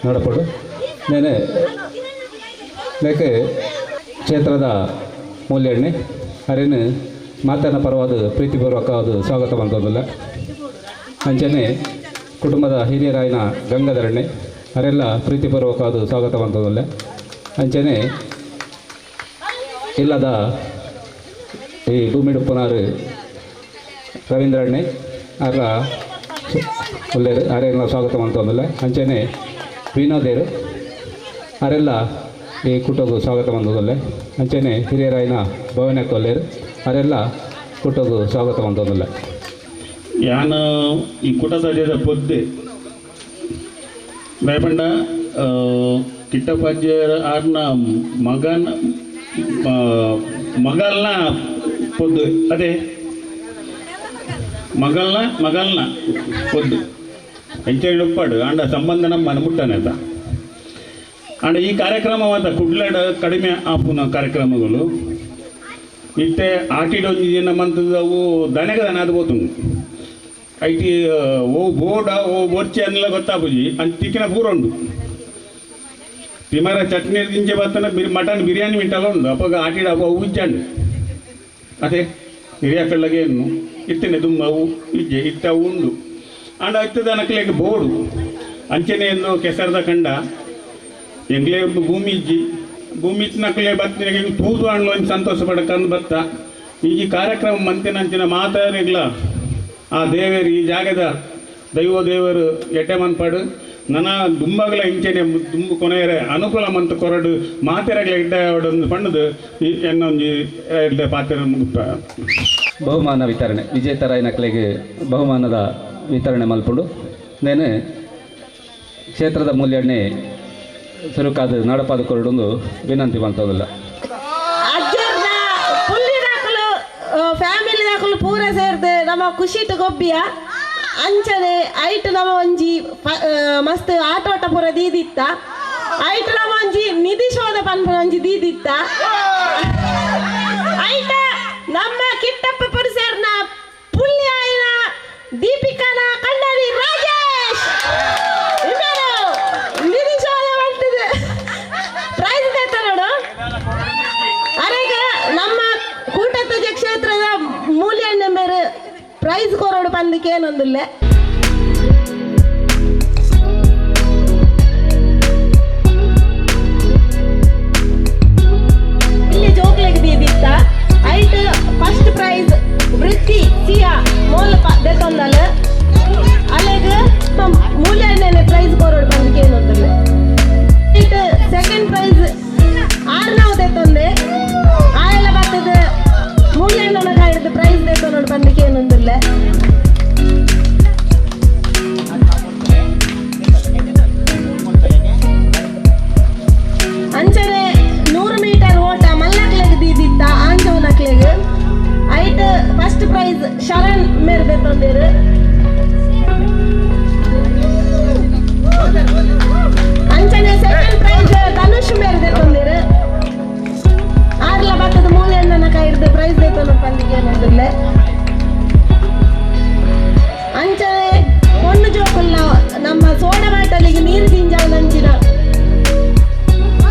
ನಡಪಡು ನೇನೆ ನೇಕೆ ಕ್ಷೇತ್ರದ ಮೂಲ್ಯಣ್ಣೆ ಅರೇನು ಮಾತನ ಪರವಾದ ಪ್ರೀತಿಪೂರ್ವಕವಾದ ಸ್ವಾಗತ ಬಂದೋದಿಲ್ಲ ಅಂಚನೆ ಕುಟುಂಬದ ಹಿರಿಯರಾಯಿನ ಗಂಗಾಧರಣ್ಣೆ ಅವರೆಲ್ಲ ಪ್ರೀತಿಪೂರ್ವಕವಾದ ಸ್ವಾಗತ ಬಂದೋದಿಲ್ಲ ಅಂಚನೆ ಇಲ್ಲದ ಈ ಭೂಮಿಡುಪ್ಪನಾರು ರವೀಂದ್ರಣ್ಣೆ ಅವರ ಒಳ್ಳೆಯರು ಅವರೆಲ್ಲ ಸ್ವಾಗತ ಬಂದೋದಿಲ್ಲ ಅಂಚನೆ ವಿನೋದೇರು ಅವರೆಲ್ಲ ಈ ಕುಟುಂಬ ಸ್ವಾಗತ ಬಂದೋದಿಲ್ಲ ಅಂಚನೆ ಹಿರಿಯರಾಯಿನ ಭವನ ಕೊಲ್ಲೇರು ಅವರೆಲ್ಲ ಕುಟುಂಬ ಸ್ವಾಗತ ಬಂದೋದಿಲ್ಲ ಯಾನ ಈ ಕುಟಸಡಿಯದ ಪೊದ್ದೆ ಭಯಪಂಡ ಕಿಟ್ಟಪ್ಪಾಜಿಯರ ಆರ್ನ ಮಗಲ್ನ ಪೊದ್ದು ಅದೇ ಮಗಲ್ನ ಪೊದ್ದು ಹೆಂಚೇಳಿ ಉಪ್ಪಾಡು ಆಂಡ ಸಂಬಂಧ ನಮ್ಮ ಮುಟ್ಟನೆ ಅಂತ ಆಂಡ ಈ ಕಾರ್ಯಕ್ರಮ ಮಾತ್ರ ಕುಡ್ಲಾಡ ಕಡಿಮೆ ಆಪುನ ಕಾರ್ಯಕ್ರಮಗಳು ಇತ್ತೆ ಆಟಿಡೊಂದು ದಿನ ಮಂತದವು ದನಗ ದನ ಅದು ಹೋತು ಐಟಿ ಓ ಬೋಡ ಓ ಬೋರ್ಚೆ ಅನ್ನೆಲ್ಲ ಗೊತ್ತಾಪುಜಿ ಅಂತಿಕ್ಕಿನ ಪೂರ ಉಂಡು ತಿಮರ ಚಟ್ನಿ ದಿಂಚೆ ಬರ್ತನ ಮಟನ್ ಬಿರಿಯಾನಿ ಮಿಂಟಲ್ಲ ಉಂಡು ಅಪ್ಪಾಗ ಆಟಿಡ ಅವು ಉಜ್ಜಂಡು ಅದೇ ಹಿರಿಯಕ್ಕಳ್ಳಗೆ ಏನು ಇತ್ತನೆ ದುಮ್ಮ ಅವು ಇಜ್ಜೆ ಇಟ್ಟವು ಉಂಡು ಆಂಡ ಇತ್ತದ ನಕ್ಲೆಗೆ ಬೋಡು ಅಂಚನೆ ಎಂದು ಕೆಸರದ ಕಂಡ ಎಂಗ್ಲೇ ಭೂಮಿ ಇಜ್ಜಿ ಭೂಮಿ ಇಚ್ಚಿನಕ್ಲೆ ಬತ್ತಿನ ತೂದು ಹಣ್ಣು ಒಂದು ಸಂತೋಷ ಪಡಕಂದು ಬತ್ತ ಈ ಕಾರ್ಯಕ್ರಮ ಮಂತಿನಂಚಿನ ಮಾತಾಡಿಗ್ಲ ಆ ದೇವರು ಈ ಜಾಗದ ದೈವ ದೇವರು ಎಟ್ಟೆ ಮನ್ಪಾಡು ನನ್ನ ದುಂಬಗಲ ಇಂಚೆನೆ ದುಂಬು ಕೊನೆಯರೆ ಅನುಕೂಲ ಮಂತ್ ಕೊರಡು ಮಾತೆರಗಲ ಇಡ್ಡ ಒಂದು ಪಣ್ಣದು ಈ ಎನ್ನೊಂದು ಇಡ್ಡ ಪಾತ್ರ ಮುಗ್ಪ ಬಹುಮಾನ ವಿತರಣೆ ವಿಜೇತರ ನಕ್ಲೆಗೆ ಬಹುಮಾನದ ವಿತರಣೆ ಮಲ್ಪುಡು ನೇನು ಕ್ಷೇತ್ರದ ಮೂಲ್ಯಣ್ಣೆ ಸುರುಕಾದ ನಡಪಾದ ಕೊರಡೊಂದು ವಿನಂತಿ ಬಂತದಲ್ಲ ಫ್ಯಾಮಿಲಿ ದಾಖಲು ಪೂರ ಸೇರ್ದು ನಮ್ಮ ಖುಷಿಟ್ ಗೊಬ್ಬಿಯ ಅಂಚನೆ ಐಟ್ ನಮ್ಮ ಒಂಜಿ ಮಸ್ತ್ ಆಟೋಟ ಪೂರ ದೀದಿತ್ತ ಐಟ್ ನಮ್ಮ ಒಂಜಿ ನಿಧಿ ಶೋಧ ಪನ್ಪುರ ಒಂಜಿ ದೀದಿತ್ತ ಐಟ ನಮ್ಮ ಕಿಟ್ಟಪ್ಪ ಪುರ ಸೇರ್ನ ಪುಲ್ಯಾಯಿನ ದೀಪಿಕಾನ ಕಣ್ಣರಿ ರಾಜೇಶ್ ನಿಧಿ ಶೋಧ ಮಾಡ್ತಿದೆ ಪ್ರೈಸ್ ದೈತ ನೋಡು ಅರೆಗ ನಮ್ಮ ಕೂಟದ ಕ್ಷೇತ್ರದ ಮೂಲ್ಯಣ್ಣ ಮೇರೆ ಪ್ರೈಸ್ ಕೊರೋಡು ಬಂದಕ್ಕೆ ಏನೊಂದಿಲ್ಲ ಇಲ್ಲಿ ಜೋಕ್ಲೆಗೆ ದೀದಿತ್ತ ಐಟ್ ಫಸ್ಟ್ ಪ್ರೈಸ್ ವೃತ್ತಿ ಸಿಯಾ ಮೋಲಪ ದೆತ್ತೊಂದಲ್ಲ ಅಲೆಗೆ ಮೂಲ್ಯಣ್ಣನೆ ಪ್ರೈಸ್ ಕೊರೋಡು ಬಂದಕ್ಕೆ ಏನೊಂದಿಲ್ಲ ಐಟ್ ಸೆಕೆಂಡ್ ಪ್ರೈಸ್ ಆರ್ನಾವ್ ದೆತ್ತೊಂದೆ ಆಯೆಲ್ಲ ಬರ್ತದೆ ಮೂಲ್ಯಣ್ಣನ ಕಾಯ್ದು ಪ್ರೈಸ್ ದೆತ್ತೊ ನೋಡಿ ಬಂದಕ್ಕೆ ಏನೊಂದಿಲ್ಲ ಅಂಚನೆ 100 ಮೀಟರ್ ಓಟ ಮಲ್ಲಕ್ಲೆಗೆ ದೀದಿತ್ತ ಆಂಜವನಕ್ಲೆಗೆ ಐಟ್ ಫಸ್ಟ್ ಪ್ರೈಸ್ ಶರಣ್ ಮೇರ್ ದೆತ್ತೊಂದೇರು ಅಂಚನೆ ಸೆಕೆಂಡ್ ಪ್ರೈಸ್ ಧನುಷ್ ಮೇರ್ ದೆತ್ತೊಂದೇರು ಆರ್ಲ ಬತ್ತದ ಮೂಲ್ಯಣ್ಣನ ಕೈಡ್ದು ಪ್ರೈಸ್ ದೆತ್ತೊಂದು ಬಂದಿಗೆ ಏನೊಂದಿಲ್ಲ ಅಂಚನೆ ಹೊಣ್ಣು ಜೋಕುಲ್ಲ ನಮ್ಮ ಸೋಡ ಬಾಟಲಿಗೆ ನೀರು ದಿಂಜಾನಂಚಿನ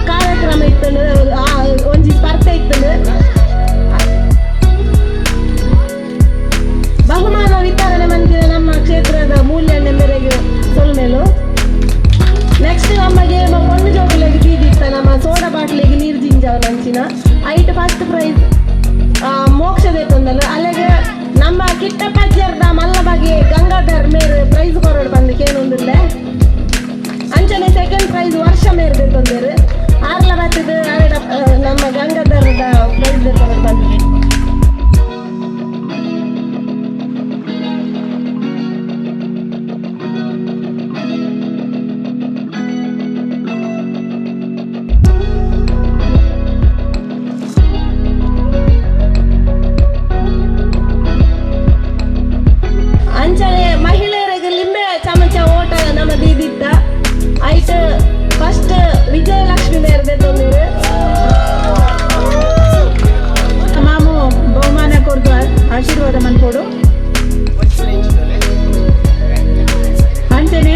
ಕಾರ್ಯಕ್ರಮ ಇತ್ತು ಒಂಜಿ ಸ್ಪರ್ಧೆ ಇತ್ತು ಬಹುಮಾನ ವಿತರಣೆ ಮಂದಿರ ನಮ್ಮ ಕ್ಷೇತ್ರದ ಮೂಲ್ಯಣ್ಣ ಮೇರೆಗೆ ಸೊಲ್ಮೇಲು ನೆಕ್ಸ್ಟ್ ನಮಗೆ ಹೊಣ್ಣು ಜೋಕುಲಿಗೆ ದೀದಿತ್ತ ನಮ್ಮ ಸೋಡ ಬಾಟ್ಲಿಗೆ ನೀರು ದಿಂಜಾನಂಚಿನ ಐಟ್ ಫಸ್ಟ್ ಪ್ರೈಸ್ ಮೋಕ್ಷ ದೆತ್ತೊಂದಲ್ಲ ಅಲ್ಲಿಗೆ ನಮ್ಮ ಕಿಟ್ಟಪ್ಪಾಜ್ಯರ್ದ ಮಲ್ಲಬಗೆ ಗಂಗಾಧರ್ ಮೇರ್ ಪ್ರೈಸ್ ಕೊರೋಡು ಬಂದಕ್ಕೆ ಏನೊಂದಿಲ್ಲ ಅಂಚನೆ ಸೆಕೆಂಡ್ ಪ್ರೈಸ್ ವರ್ಷ ಮೇರ್ ದೆತ್ತೊಂದೇರು ಆರ್ಲ ಬತ್ತದ ನಮ್ಮ ಗಂಗಾಧರದ ಪ್ರೈಸ್ ದೆತ್ತೊಂದು ಬಂದಿದೆ ಅಂಚನೆ ವಿಜಯಲಕ್ಷ್ಮಿ ಮೇರ್ದೆ ತೊಂದಿರು ಮಾಮು ಬಹುಮಾನ ಕೊಡ್ದು ಆಶೀರ್ವಾದ ಮನ್ಕೊಡು ಅಂಚನೆ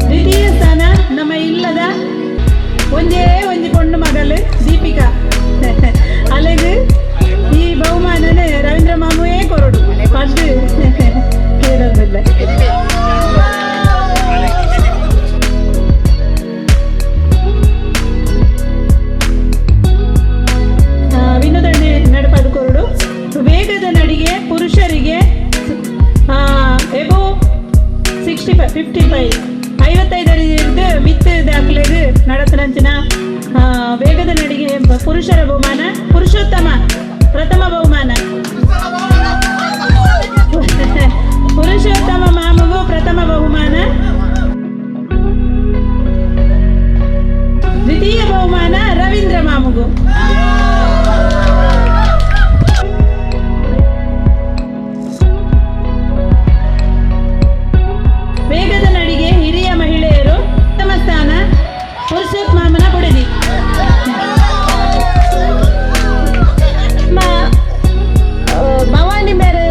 ದ್ವಿತೀಯ ಸ್ಥಾನ ನಮ್ಮ ಇಲ್ಲದ ಒಂದೇ ಒಂದು ಪೊಣ್ಣು ಮಗಳು ದೀಪಿಕಾ ಅಲೆಗು ಈ ಬಹುಮಾನನೇ ರವೀಂದ್ರ ಮಾಮುವೇ ಕೊರಡು ಫಸ್ಟ್ ಕೇಳೋದಿಲ್ಲ ವಿನೋದಣ್ಣೆ ನಡಪದು ಕೊರಡು ವೇಗದ ನಡಿಗೆ ಪುರುಷರಿಗೆ ಎಬೋ 55 55 ಮಿತ್ ದಾಖಲೆಗೆ ನಡತನಂಚಿನ ವೇಗದ ನಡಿಗೆ ಪುರುಷರ ಬಹುಮಾನ ಪುರುಷೋತ್ತಮ ಪ್ರಥಮ ಬಹುಮಾನ ಪುರುಷೋತ್ತಮ ಮಾಮುಗೂ ಪ್ರಥಮ ಬಹುಮಾನ ದ್ವಿತೀಯ ಬಹುಮಾನ ರವೀಂದ್ರ ಮಾಮುಗೂ ವೇಗದ ನಡಿಗೆ ಹಿರಿಯ ಮಹಿಳೆಯರು ಪ್ರಥಮ ಸ್ಥಾನ ಪುರುಷೋತ್ತಮನ ಕೊಡದಿ ಭವಾನಿ ಮೇರೆ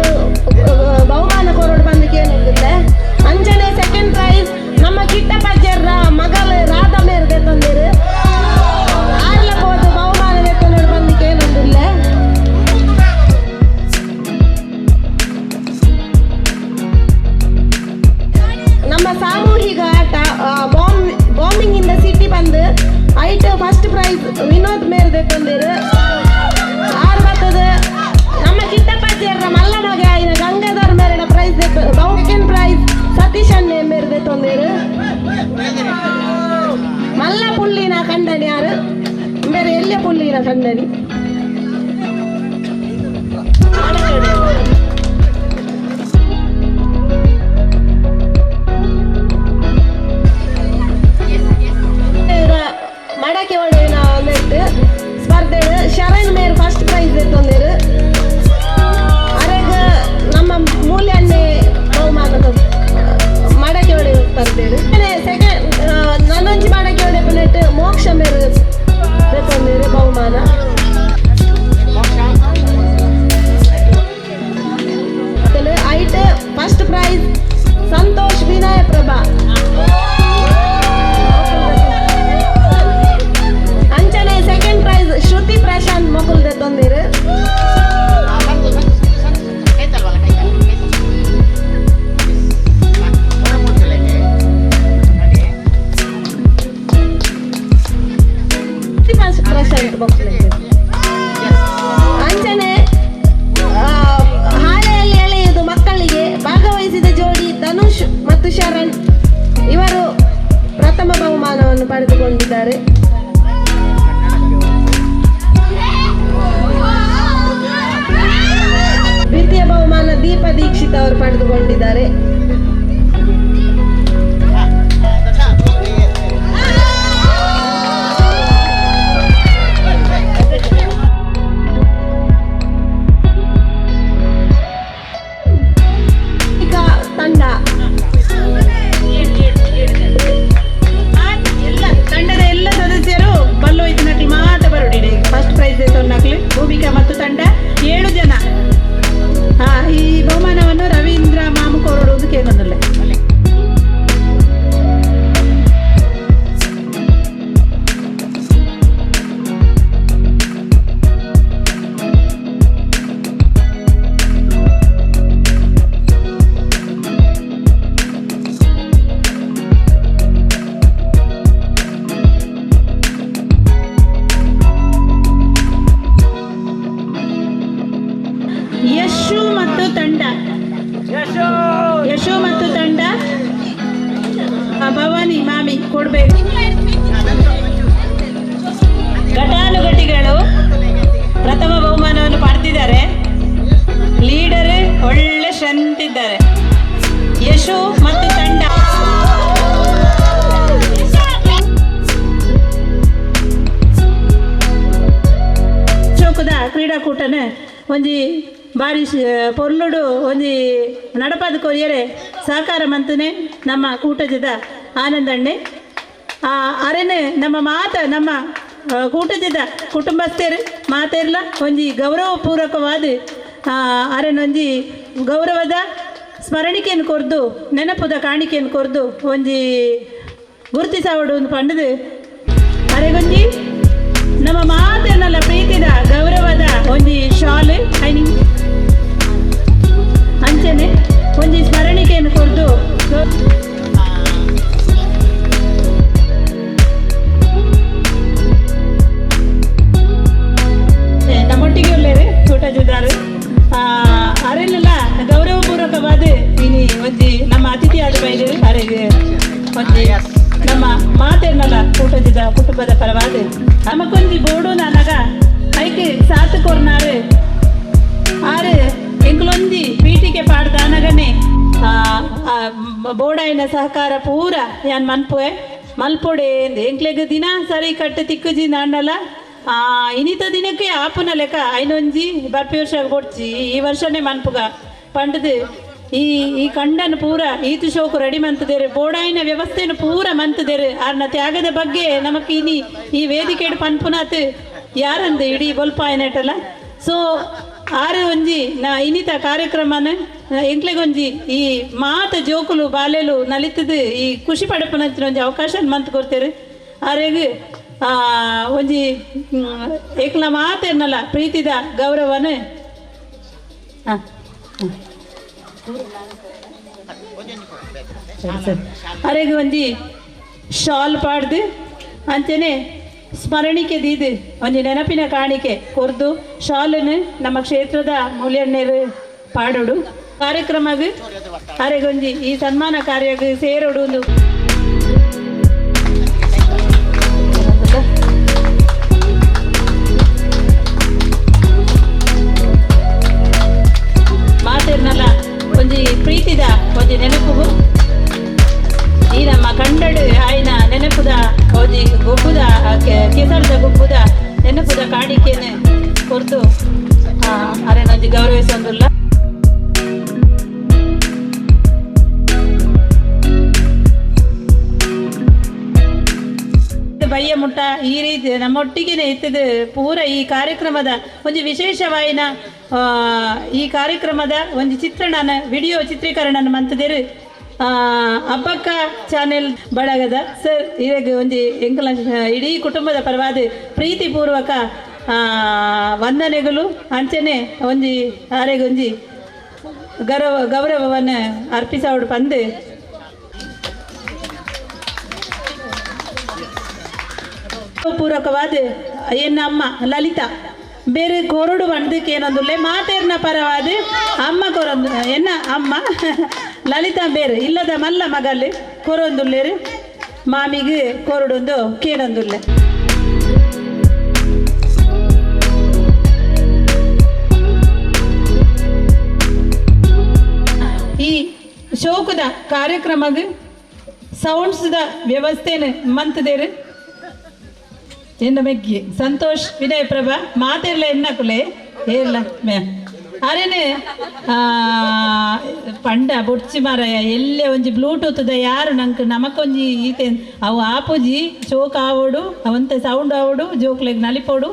ಬಹುಮಾನ ಕೊರೋಡು ಬಂದಕ್ಕೆ ಏನಿಲ್ಲ ಅಂಜನೆ ಸೆಕೆಂಡ್ ಪ್ರೈಸ್ ನಮ್ಮ ಕಿಟ್ಟಪ್ಪಜ್ಜರ ಮಗಳು ರಾಧಾ ಮೇರ್ಗೆ ತಂದಿರು ಆರ್ಲಬಹುದು ಬಹುಮಾನ ವೇತನ ಬಂದಕ್ಕೆ ಏನೊಂದಿಲ್ಲ ನಮ್ಮ ಸಾಮೂಹಿಕ ಆಟ ಬಾಂಬಿಂಗ್ ಇಂದ ಸಿಟಿ ಬಂದು ಐಟ್ ಫಸ್ಟ್ ಪ್ರೈಸ್ ವಿನೋದ್ ಮೇರ್ದೆ ತಂದಿರು ಆರು ಬರ್ತದ ನಮ್ಮ ಕಿಟ್ಟಪ್ಪಜ್ಜರ ಮಲ್ಲ ಮಗ ಆಯ್ನ ಗಂಗಾಧರ್ ಮೇರಿನ ಪ್ರೈಸ್ ಸೆಕೆಂಡ್ ಪ್ರೈಸ್ ಸತೀಶ್ ಅಣ್ಣೆ ಮೇರ್ದೆ ತಂದಿರು ಮಲ್ಲ ಪುಳ್ಳಿನ ಕಂಡನಿ ಯಾರು ಬೇರೆ ಎಲ್ಲ ಪುಳ್ಳಿನ ಕಂಡನಿ ಮಡಕೆ ಒಡೆಯಿನ ನೆಟ್ಟು ಸ್ಪರ್ಧೆ ಶರಣ್ ಮೇರ್ ಫಸ್ಟ್ ಪ್ರೈಸ್ ತಂದಿರು ಅರೆಗ ನಮ್ಮ ಮೂಲ್ಯಣ್ಣೆ ಬಹುಮಾನ ಮಡಕೆ ಒಡೆ ಸ್ಪರ್ಧೆ ಸೆಕೆಂಡ್ ನನ್ನೊಂಜಿ ಮಡಕೆ ಒಡೆ ನೆಟ್ಟು ಮೋಕ್ಷ ಮೇರ್ ತಂದಿರು ಬಹುಮಾನ ಐಟ್ ಫಸ್ಟ್ ಪ್ರೈಸ್ ಸಂತೋಷ್ ವಿನಯ ಪ್ರಭಾ ಅಂಚನೆ ಸೆಕೆಂಡ್ ಪ್ರೈಸ್ ಶ್ರುತಿ ಪ್ರಶಾಂತ್ ಮಕ್ಕಳದ ತಂದಿರು ಪ್ರಶಾಂತ್ ಮಕ್ಕಳಿಗೆ ಅಂಚನೆ ಹಾಳೆಯಲ್ಲಿ ಎಳೆಯುವುದು ಮಕ್ಕಳಿಗೆ ಭಾಗವಹಿಸಿದ ಜೋಡಿ ಧನುಷ್ ಮತ್ತು ಶರಣ್ ಇವರು ಪ್ರಥಮ ಬಹುಮಾನವನ್ನು ಪಡೆದುಕೊಂಡಿದ್ದಾರೆ ದ್ವಿತೀಯ ಬಹುಮಾನ ದೀಪ ದೀಕ್ಷಿತ್ ಅವರು ಪಡೆದುಕೊಂಡಿದ್ದಾರೆ ತಂಡ ತಂಡದ ಎಲ್ಲ ಸದಸ್ಯರು ಬಲ್ಲೋಯ್ತು ನಟಿ ಮಾತ ಬರೋಡಿಡೆ ಫಸ್ಟ್ ಪ್ರೈಸ್ ತೊನ್ನಕ್ಲಿ ಭೂಮಿಕಾ ಮತ್ತು ತಂಡ 7 ಜನ ಈ ಬಹುಮಾನವನ್ನು ರವೀಂದ್ರ ಮಾಮು ಕೊರಡುವುದು ಕೇಳೋದಿಲ್ಲ ಯಶು ಮತ್ತು ತಂಡ ಭವಾನಿ ಮಾಮಿ ಕೊಡ್ಬೇಕು ಘಟಾನುಘಟಿಗಳು ಪ್ರಥಮ ಬಹುಮಾನವನ್ನು ಪಡೆದಿದ್ದಾರೆ ಲೀಡರ್ ಒಳ್ಳೆ ಸ್ಟ್ರೆಂತ್ ಇದ್ದಾರೆ ಯಶು ಮತ್ತು ತಂಡ ಚೌಕದ ಕ್ರೀಡಾಕೂಟನ ಒಂಜಿ ಬಾರಿ ಪೊರ್ಲುಡು ಒಂಜಿ ನಡಪದ ಕೊರಿಯರೆ ಸಹಕಾರ ಮಂತನೆ ನಮ್ಮ ಕೂಟಜದ ಆನಂದಣ್ಣೆ ಅರೆನ್ ನಮ್ಮ ಕೂಟದ ಕುಟುಂಬಸ್ಥರು ಮಾತೆರ್ಲ ಒಂಜಿ ಗೌರವಪೂರ್ವಕವಾದ ಅರೆನ್ ಒಂಜಿ ಗೌರವದ ಸ್ಮರಣಿಕೆಯನ್ನು ಕೊರ್ದು ನೆನಪುದ ಕಾಣಿಕೆಯನ್ನು ಕೊರ್ದು ಒಂಜಿ ಗುರುತಿಸಾವಡು ಒಂದು ಪಂಡದು ಅರೆಗೊಂಜಿ ನಮ್ಮ ಮಾತೆರ್ನಲ್ಲ ಪ್ರೀತಿದ ಗೌರವದ ಒಂಜಿ ಶಾಲ್ ಐನಿಂಗ್ ಅಂಚನೆ ಒಂಜಿ ಸ್ಮರಣಿಕೆಯನ್ನು ಕೊರ್ದು ನಮ್ಮೊಟ್ಟಿಗೆ ಉಳ್ಳೇರು ಕೂಟದಿದ್ದಾರೆ ಅರೆಲ್ಲ ಗೌರವಪೂರ್ವಕವಾದ ಇನಿ ಒಂಜಿ ನಮ್ಮ ಅತಿಥಿ ಆದ ಬೈದು ಅರೆಗೆ ಒಂಜಿ ನಮ್ಮ ಮಾತೆರ್ನಲ್ಲ ಕೂಟದಿದ್ದ ಕುಟುಂಬದ ಪರವಾದ ನಮಕೊಂಜಿ ಬೋಡು ನನಗ ಐಕ್ ಸಾತ್ ಕೊರ್ನಾರು ಆರು ಎಂಕ್ಲೊಂಜಿ ಪೀಟಿಗೆ ಪಾಡ್ದಾನಗನೆ ಬೋಡಾಯಿನ ಸಹಕಾರ ಪೂರ ಯಾನ್ ಮನ್ಪುವೆ ಮಲ್ಪೊಡೆ ಎಂಕ್ಲೆಗ್ ದಿನ ಸರಿ ಕಟ್ಟು ತಿಕ್ಕುಜಿ ನಾಂಡಲ ಇನಿತ ದಿನಕ್ಕೆ ಆಪುನ ಲೆಕ್ಕ ಐನೊಂಜಿ ಬರ್ಪಿ ವರ್ಷ ಕೊಡ್ಚಿ ಈ ವರ್ಷನೇ ಮನ್ಪುಗ ಪಂಡದು ಈ ಕಂಡನ ಪೂರ ಈತು ಶೋಕು ರೆಡಿ ಮಂತದೇರು ಬೋಡಾಯಿನ ವ್ಯವಸ್ಥೆನ ಪೂರ ಮಂತದೇರು ಆರ್ನ ತ್ಯಾಗದ ಬಗ್ಗೆ ನಮಕ್ ಇನಿ ಈ ವೇದಿಕೆ ಪನ್ಪುನಾತ್ ಯಾರಂದು ಇಡೀ ಬೊಲ್ಪಾಯನಟಲ್ಲ ಸೊ ಆರು ಒಂಜಿ ಇನಿತ ಕಾರ್ಯಕ್ರಮನ ಎಂಕ್ಲೆಗೊಂಜಿ ಈ ಮಾತ ಜೋಕುಲು ಬಾಲೆಲು ನಲಿತದು ಈ ಖುಷಿ ಪಡಪನಂಚಿನ ಒಂಜಿ ಅವಕಾಶ ಮಂತ್ ಕೊಡ್ತೇರು ಆರೆಗ್ ಒಂಜಿ ಏಕ್ಲ ಮಾತೇನಲ್ಲ ಪ್ರೀತಿದ ಗೌರವನ ಅರೆಗೆ ಒಂಜಿ ಶಾಲ್ ಪಾಡ್ದು ಅಂಚನೆ ಸ್ಮರಣಿಕೆ ದೀದು ಒಂಜಿ ನೆನಪಿನ ಕಾಣಿಕೆ ಕೊರ್ದು ಶಾಲನ್ನು ನಮ್ಮ ಕ್ಷೇತ್ರದ ಮೂಲ್ಯಣ್ಣರು ಪಾಡೋಡು ಕಾರ್ಯಕ್ರಮಗ್ ಅರೆಗೊಂಜಿ ಈ ಸನ್ಮಾನ ಕಾರ್ಯಗ್ ಸೇರೋಡು ಒಂದು ಮಾತೇರ್ನಲ್ಲ ಒಂಜಿ ಪ್ರೀತಿದ ಒಂಜಿ ನೆನಪು ಈ ನಮ್ಮ ಕಂಡಡು ಆಯ್ನ ನೆನಪುದ ಒಂಜಿ ಗೊಬ್ಬುದ ಕೆಸರದ ಗೊಬ್ಬುದ ನೆನಪುದ ಕಾಣಿಕೆಯನ್ನು ಕೊರ್ದು ಅರೆನೊಂಜಿ ಗೌರವಿಸೊಂದುಲ್ಲ ಬಯ್ಯ ಮುಟ್ಟ ಈ ರೀತಿ ನಮ್ಮೊಟ್ಟಿಗೆ ಇತ್ತದ ಪೂರ ಈ ಕಾರ್ಯಕ್ರಮದ ಒಂದು ವಿಶೇಷವಾಯಿನ ಈ ಕಾರ್ಯಕ್ರಮದ ಒಂದು ಚಿತ್ರಣನ ವಿಡಿಯೋ ಚಿತ್ರೀಕರಣ ಮಂತದೇರು ಅಬ್ಬಕ್ಕ ಚಾನೆಲ್ ಬಳಗದ ಸರ್ ಇವಾಗ ಒಂದು ಎಂಕಲ ಇಡೀ ಕುಟುಂಬದ ಪರವಾದ ಪ್ರೀತಿಪೂರ್ವಕ ವಂದನೆಗಳು ಅಂಚನೆ ಒಂಜಿ ಆರೆಗೊಂಜಿ ಗೌರವವನ್ನು ಅರ್ಪಿಸೋಡು ಪಂದು ಪೂರ್ವಕವಾದ ಎನ್ನ ಅಮ್ಮ ಲಲಿತಾ ಬೇರೆ ಕೊರಡು ಬಂದಕ್ಕೆ ಏನೊಂದುಲ್ಲೆ ಮಾತೇರ್ನ ಪರವಾದ ಅಮ್ಮ ಕೊರೊಂದು ಎನ್ನ ಅಮ್ಮ ಲಲಿತಾ ಬೇರೆ ಇಲ್ಲದ ಮಲ್ಲ ಮಗಲ್ಲಿ ಕೊರೊಂದುಲ್ಲೇರು ಮಾಮಿಗೆ ಕೊರಡೊಂದು ಕೇಳೊಂದುಲ್ಲೆ ಈ ಶೋಕದ ಕಾರ್ಯಕ್ರಮಗೆ ಸೌಂಡ್ಸ್ದ ವ್ಯವಸ್ಥೆನ ಮಂತದೇರು ಎನ್ನ ಮೆಗ್ಗಿ ಸಂತೋಷ್ ವಿನಯ ಪ್ರಭಾ ಮಾತೆರ್ಲ ಎನ್ನಕುಲೆ ಏರ್ಲ ಮೇ ಅರೇನೆ ಪಂಡ ಬೊಡ್ಚಿ ಮಾರಾಯ ಎಲ್ಲೇ ಒಂಜಿ ಬ್ಲೂಟೂತ್ದ ಯಾರು ನಂಗೆ ನಮಕೊಂಜಿ ಈತೆ ಅವು ಆಪುಜಿ ಚೋಕ್ ಆವೋಡು ಅವಂತ ಸೌಂಡ್ ಆವೋಡು ಜೋಕ್ಲೆಗ್ ನಲಿಪೋಡು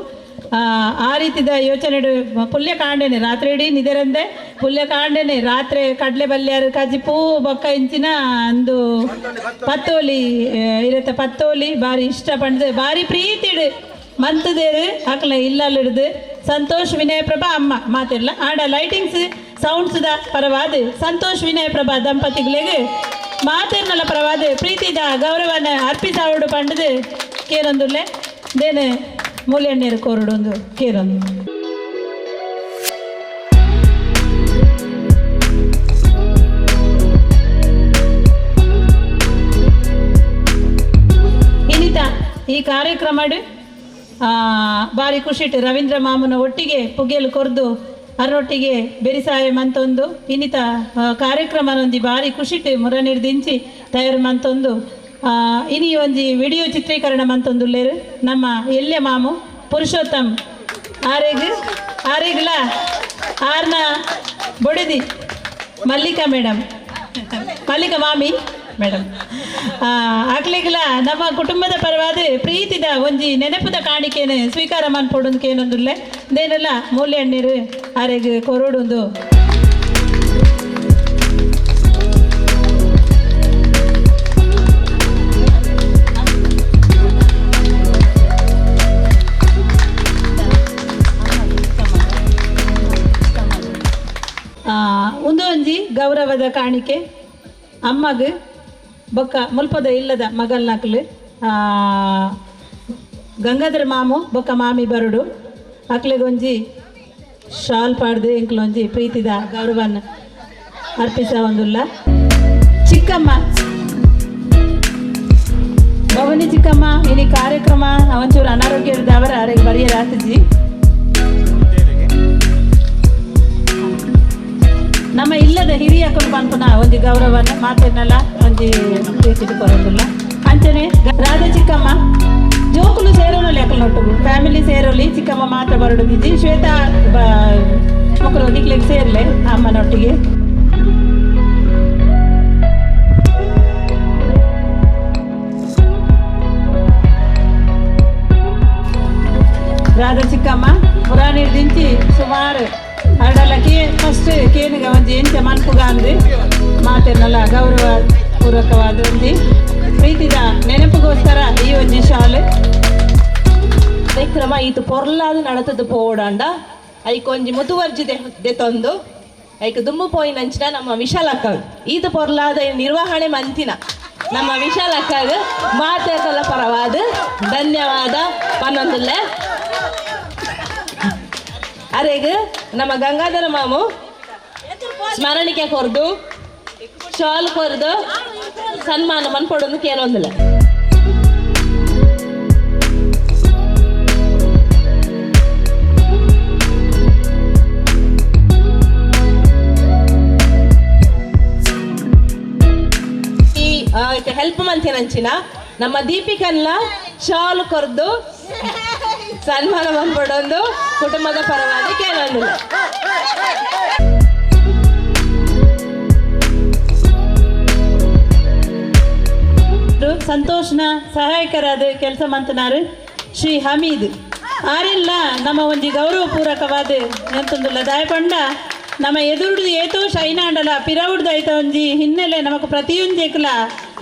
ಆ ರೀತಿದ ಯೋಚನೆ ಪುಲ್ಯ ಕಾಂಡೇನೆ ರಾತ್ರಿ ಇಡೀ ನಿದರಂದೆ ಪುಲ್ಯ ಕಾಂಡೇನೆ ರಾತ್ರಿ ಕಡ್ಲೆ ಬಲ್ಯಾರು ಕಜ್ಜಿ ಪೂ ಬೊಕ್ಕ ಇಂಚಿನ ಅಂದು ಪತ್ತೋಲಿ ಇರತ್ತೆ ಪತ್ತೋಲಿ ಬಾರಿ ಇಷ್ಟ ಪಂಡ್ದು ಬಾರಿ ಪ್ರೀತಿಡು ಮಂತದೇರು ಅಕ್ಲ ಇಲ್ಲಲ್ಲಿಡ್ದು ಸಂತೋಷ್ ವಿನಯ ಪ್ರಭಾ ಅಮ್ಮ ಮಾತಿರ್ಲ ಆಡ ಲೈಟಿಂಗ್ಸ್ ಸೌಂಡ್ಸ್ದ ಪರವಾದ ಸಂತೋಷ್ ವಿನಯ ಪ್ರಭಾ ದಂಪತಿಗಳಿಗೆ ಮಾತಿರ್ನಲ್ಲ ಪರವಾದ ಪ್ರೀತಿದ ಗೌರವನ ಅರ್ಪಿಸಾವಡು ಪಂಡದು ಕೇರೊಂದುಲ್ಲೆ ದೇನೆ ಮೂಲ್ಯಣ್ಣೀರು ಕೋರಡೊಂದು ಕೇರೊಂದು ಇನ್ನಿತ ಈ ಕಾರ್ಯಕ್ರಮ ಬಾರಿ ಖುಷಿಟ್ಟು ರವೀಂದ್ರ ಮಾಮನ ಒಟ್ಟಿಗೆ ಪುಗೆಲು ಕೊರ್ದು ಅರೊಟ್ಟಿಗೆ ಬೆರಿಸಾಯ ಮಂತೊಂದು ಇನ್ನಿತ ಕಾರ್ಯಕ್ರಮನೊಂದಿ ಬಾರಿ ಖುಷಿಟ್ಟು ಮುರನಿರ್ದಿಂಚಿ ತಯಾರು ಮಂತೊಂದು ಇನಿ ಒಂಜಿ ವಿಡಿಯೋ ಚಿತ್ರೀಕರಣ ಮಂತೊಂದುಲ್ಲೇರು ನಮ್ಮ ಎಲ್ಲೆ ಮಾಮು ಪುರುಷೋತ್ತಮ್ ಆರೆಗ್ಲ ಆರ್ನ ಬೊಡೆದಿ ಮಲ್ಲಿಕಾ ಮೇಡಮ್ ಮಲ್ಲಿಕಾ ಮಾಮಿ ಮೇಡಮ್ ಆಗ್ಲಿಕ್ಕಿಲ್ಲ ನಮ್ಮ ಕುಟುಂಬದ ಪರವಾದ ಪ್ರೀತಿದ ಒಂಜಿ ನೆನಪುದ ಕಾಣಿಕೆಯನ್ನು ಸ್ವೀಕಾರ ಮಾಡ್ಕೊಡೋದಕ್ಕೆ ಏನೊಂದಿಲ್ಲ ಇದೇನೆಲ್ಲ ಮೂಲೆ ಹಣ್ಣೀರು ಆರೆಗೆ ಕೊರೋಡೊಂದು ಒಂದು ಒಂಜಿ ಗೌರವದ ಕಾಣಿಕೆ ಅಮ್ಮಗ ಬೊಕ್ಕ ಮುಲ್ಪದ ಇಲ್ಲದ ಮಗಲ್ನಕ್ಲು ಗಂಗಾಧರ ಮಾಮು ಬೊಕ್ಕ ಮಾಮಿ ಬರುಡು ಅಕ್ಲಿಗೊಂಜಿ ಶಾಲ್ ಪಾಡ್ದು ಇಂಕ್ಲೊಂಜಿ ಪ್ರೀತಿದ ಗೌರವನ ಅರ್ಪಿಸ ಒಂದುಲ್ಲ ಚಿಕ್ಕಮ್ಮ ಭವನಿ ಚಿಕ್ಕಮ್ಮ ಇನಿ ಕಾರ್ಯಕ್ರಮ ಒಂಚೂರು ಅನಾರೋಗ್ಯ ಇದ್ದವರ ಅರೆಗೆ ಬರೆಯರಾತಜಿ ನಮ್ಮ ಇಲ್ಲದ ಹಿರಿಯ ಕುಟುಂಬನ ಒಂದು ಗೌರವನ ಮಾತೇನಲ್ಲ ಒಂದು ಪ್ರೀತಿ ಕೊರೋದಿಲ್ಲ ಅಂಚನೆ ರಾಧಾ ಚಿಕ್ಕಮ್ಮ ಜೋಕುಲು ಸೇರೋನು ಲೆಕ್ಕನೊಟ್ಟಿಗೂ ಫ್ಯಾಮಿಲಿ ಸೇರೋಲಿ ಚಿಕ್ಕಮ್ಮ ಮಾತ್ರ ಬರಡುದಿದ್ದಿ ಶ್ವೇತಾ ಮಕ್ಕಳು ನಿಕ್ಲಿಕ್ಕೆ ಸೇರ್ಲೆ ಅಮ್ಮನೊಟ್ಟಿಗೆ ರಾಧಾ ಚಿಕ್ಕಮ್ಮ ಪುರಾಣ ದಿಂಚಿ ಸುಮಾರು ಅಡಲಕ್ಕೆ ಫಸ್ಟ್ ಕೇನಿಗೆ ಒಂದು ಎಂಚ ಮನ್ಪುಗ ಅಂದು ಮಾತೇನಲ್ಲ ಗೌರವ ಪೂರ್ವಕವಾದ ಒಂದು ಪ್ರೀತಿದ ನೆನಪಿಗೋಸ್ಕರ ಈ ಒಂಜಿ ಶಾಲೆ ಕಾರ್ಯಕ್ರಮ ಇದು ಪೊರ್ಲಾದ ನಡತದ ಪೋಡಾಂಡ ಐಕೊಂಜಿ ಮುತುವರ್ಜಿ ದೆತೊಂದು ಐಕ್ ದುಮ್ಮು ಪೋಯಿನಂಚಿನ ನಮ್ಮ ವಿಶಾಲಕ್ಕ ಇದು ಪೊರ್ಲಾದ ನಿರ್ವಹಣೆ ಮಂತಿನ ನಮ್ಮ ವಿಶಾಲಕ್ಕಾಗ ಮಾತೇಕಲ ಪರವಾದ ಧನ್ಯವಾದ ಪನ್ನೊಂದುಲ್ಲ ಅರೆಗ ನಮ್ಮ ಗಂಗಾಧರ ಮಾಮು ಸ್ಮರಣಿಕೆ ಕೊರ್ದು ಶಾಲ್ ಕೊರ್ದು ಸನ್ಮಾನ ಮನ್ಪಡೋದು ಕೇಳೊಂದಿಲ್ಲ ಈ ಹೆಲ್ಪ್ ಮಂತೇನಂಚಿನ ನಮ್ಮ ದೀಪಿಕನ್ನ ಶಾಲ್ ಕೊರ್ದು ಸನ್ಮಾನ ಮಾಡ್ಬಿಡೊಂದು ಕುಟುಂಬದ ಪರವಾಗಿ ಕೇಳೋದಿಲ್ಲ ಸಂತೋಷನ ಸಹಾಯಕರಾದ ಕೆಲಸ ಮಂತನಾರು ಶ್ರೀ ಹಮೀದ್ ಆರಿಲ್ಲ ನಮ್ಮ ಒಂಜಿ ಗೌರವಪೂರ್ವಕವಾದ ಎಂತೊಂದುಲ್ಲ ದಾಯಪಂಡ ನಮ್ಮ ಎದುರುಡು ಏತೋ ಶೈನಾಂಡಲ ಪಿರವುಡ್ದು ಐತ ಒಂಜಿ ಹಿನ್ನೆಲೆ ನಮಕ್ ಪ್ರತಿಯೊಂದು ಏಕಲ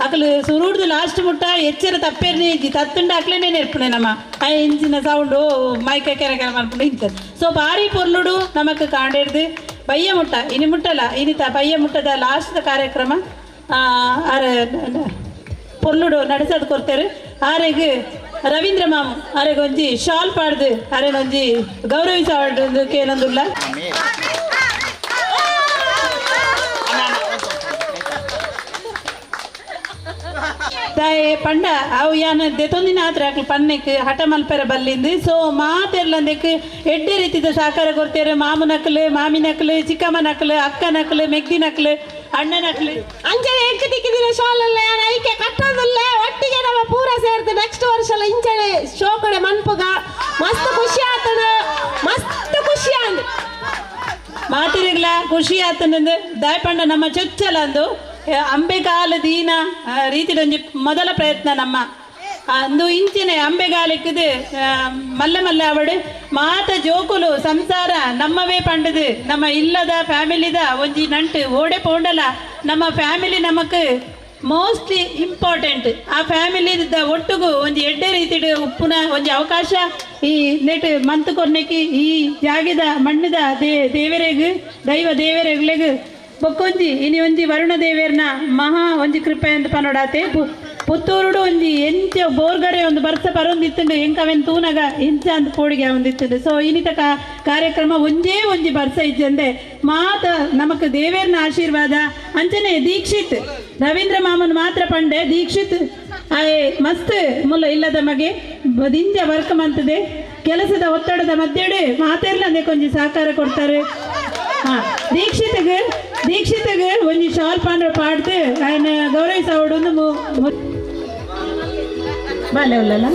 ಅಕಲು ಸುರುಡ್ದು ಲಾಸ್ಟ್ ಮುಟ್ಟ ಎಚ್ಚರ ತಪ್ಪೇರ್ನಿ ಇಜ್ಜಿ ತತ್ತುಂಡ ಅಕ್ಲೇನೆ ನೆರ್ಪುಣೆ ನಮ್ಮ ಆ ಇಂಚಿನ ಸೌಂಡು ಮೈಕ ಕೆರೆ ಕೆರೆ ಮಾಡ್ಕೊಂಡು ಇಂಥದ್ದು ಸೊ ಭಾರಿ ಪೊರ್ಲುಡು ನಮಕ್ ಕಾಂಡೇಡ್ದು ಬಯ್ಯ ಮುಟ್ಟ ಇನಿ ಮುಟ್ಟಲ್ಲ ಇನಿತ ಬಯ್ಯ ಮುಟ್ಟದ ಲಾಸ್ಟ್ ಕಾರ್ಯಕ್ರಮ ಪೊರ್ಲುಡು ನಡೆಸೋದು ಕೊಡ್ತಾರೆ ಆರೆಗೆ ರವೀಂದ್ರ ಮಾಮ ಆರೆಗೆ ಒಂಜಿ ಶಾಲ್ ಪಾಡ್ದು ಆರೆನೊಂಜಿ ಗೌರವಿಸ ಕೇಳೊಂದುಲ್ಲ ತಾಯಿ ಪಂಡ ಅವು ಯಾನ ದೆತೊಂದಿನ ಆತ್ರ ಅಕ್ಲು ಪನ್ನೆಕ್ ಹಠ ಮಲ್ಪೆರ ಬಲ್ಲಿಂದು ಸೊ ಮಾತೆರ್ಲಂದಕ್ಕೆ ಎಡ್ಡೆ ರೀತಿದ ಸಹಕಾರ ಕೊಡ್ತಾರೆ ಮಾಮನಕ್ಲು ಮಾಮಿನಕ್ಲು ಚಿಕ್ಕಮ್ಮನಕ್ಲು ಅಕ್ಕನಕ್ಲು ಮೆಗ್ದಿನಕ್ಲು ಅಣ್ಣನಕ್ಲು ಅಂಚನೆ ಎಂಕ ದಿಕ್ಕಿದಿನ ಶಾಲಲ್ಲ ಐಕೆ ಕಟ್ಟೋದಿಲ್ಲ ಒಟ್ಟಿಗೆ ನಮ್ಮ ಪೂರ ಸೇರ್ತು ನೆಕ್ಸ್ಟ್ ವರ್ಷ ಇಂಚನೆ ಶೋಕಡೆ ಮನ್ಪುಗ ಮಸ್ತ್ ಖುಷಿ ಆತನ ಮಸ್ತ್ ಖುಷಿ ಅಂದ್ ಮಾತಿರಿಗ್ಲ ಖುಷಿ ಆತನಂದು ದಾಯಪಂಡ ನಮ್ಮ ಚೊಚ್ಚಲ ಅಂದು ಅಂಬೆಗಾಲ ದೀನ ರೀತಿದೊಂಜಿ ಮೊದಲ ಪ್ರಯತ್ನ ನಮ್ಮ ಅಂದು ಇಂಚಿನ ಅಂಬೆಗಾಲಿಕ್ಕದು ಮಲ್ಲ ಮಲ್ಲ ಅವಡು ಮಾತ ಜೋಕುಲು ಸಂಸಾರ ನಮ್ಮವೇ ಪಂಡದು ನಮ್ಮ ಇಲ್ಲದ ಫ್ಯಾಮಿಲಿದ ಒಂಜಿ ನಂಟು ಓಡೆ ಪೋಂಡಲ ನಮ್ಮ ಫ್ಯಾಮಿಲಿ ನಮಕ್ ಮೋಸ್ಟ್ಲಿ ಇಂಪಾರ್ಟೆಂಟ್ ಆ ಫ್ಯಾಮಿಲಿದ ಒಟ್ಟಿಗೂ ಒಂಜಿ ಎಡ್ಡೆ ರೀತಿಡು ಉಪ್ಪುನ ಒಂಜಿ ಅವಕಾಶ ಈ ನೆಟ್ ಮಂತ್ ಕೊರ್ನೆಕಿ ಈ ಜಾಗದ ಮಣ್ಣದ ದೇವರೆಗ್ ದೈವ ದೇವರೆಗ್ಲೆಗ್ ಬೊಕ್ಕೊಂಜಿ ಇನಿ ಒಂಜಿ ವರುಣ ದೇವೇರ್ನ ಮಹಾ ಒಂಜಿ ಕೃಪೆ ಅಂತ ಪನೋಡಾತೆ ಪುತ್ತೂರುಡು ಒಂಜಿ ಎಂಚ ಬೋರ್ಗರೆ ಒಂದು ಬರ್ಸ ಪರೊಂದಿತ್ತುಂಡು ಎಂಕವೆನ್ ತೂನಗ ಇಂಚ ಅಂತ ಪೋಡಿಗೆ ಒಂದಿತ್ತುಂಡು ಸೊ ಇನಿತ ಕಾರ್ಯಕ್ರಮ ಒಂಜೇ ಒಂಜಿ ಬರ್ಸ ಇಜ್ಜಂದೆ ಮಾತ ನಮಕ್ ದೇವೇರ್ನ ಆಶೀರ್ವಾದ ಅಂಚನೆ ದೀಕ್ಷಿತ್ ರವೀಂದ್ರ ಮಾಮನ್ ಮಾತ್ರ ಪಂಡೆ ದೀಕ್ಷಿತ್ ಆಯೆ ಮಸ್ತ್ ಮುಲ್ಲ ಇಲ್ಲದ ಮಗೆ ದಿಂಜ ವರ್ಕ್ ಮಂತದೆ ಕೆಲಸದ ಒತ್ತಡದ ಮಧ್ಯೆ ಮಾತೆರ್ಲಂದೆ ಕೊಂಚ ಸಹಕಾರ ಕೊಡ್ತಾರೆ ದೀಕ್ಷಿತಗೆ ಒಂಜಿ ಶಾಲ್ ಪಾಡ್ದು ఆయన ಗೌರವಿಸೋಡು ಬಾಲೆ ಉಳ್ಳಲ್ಲ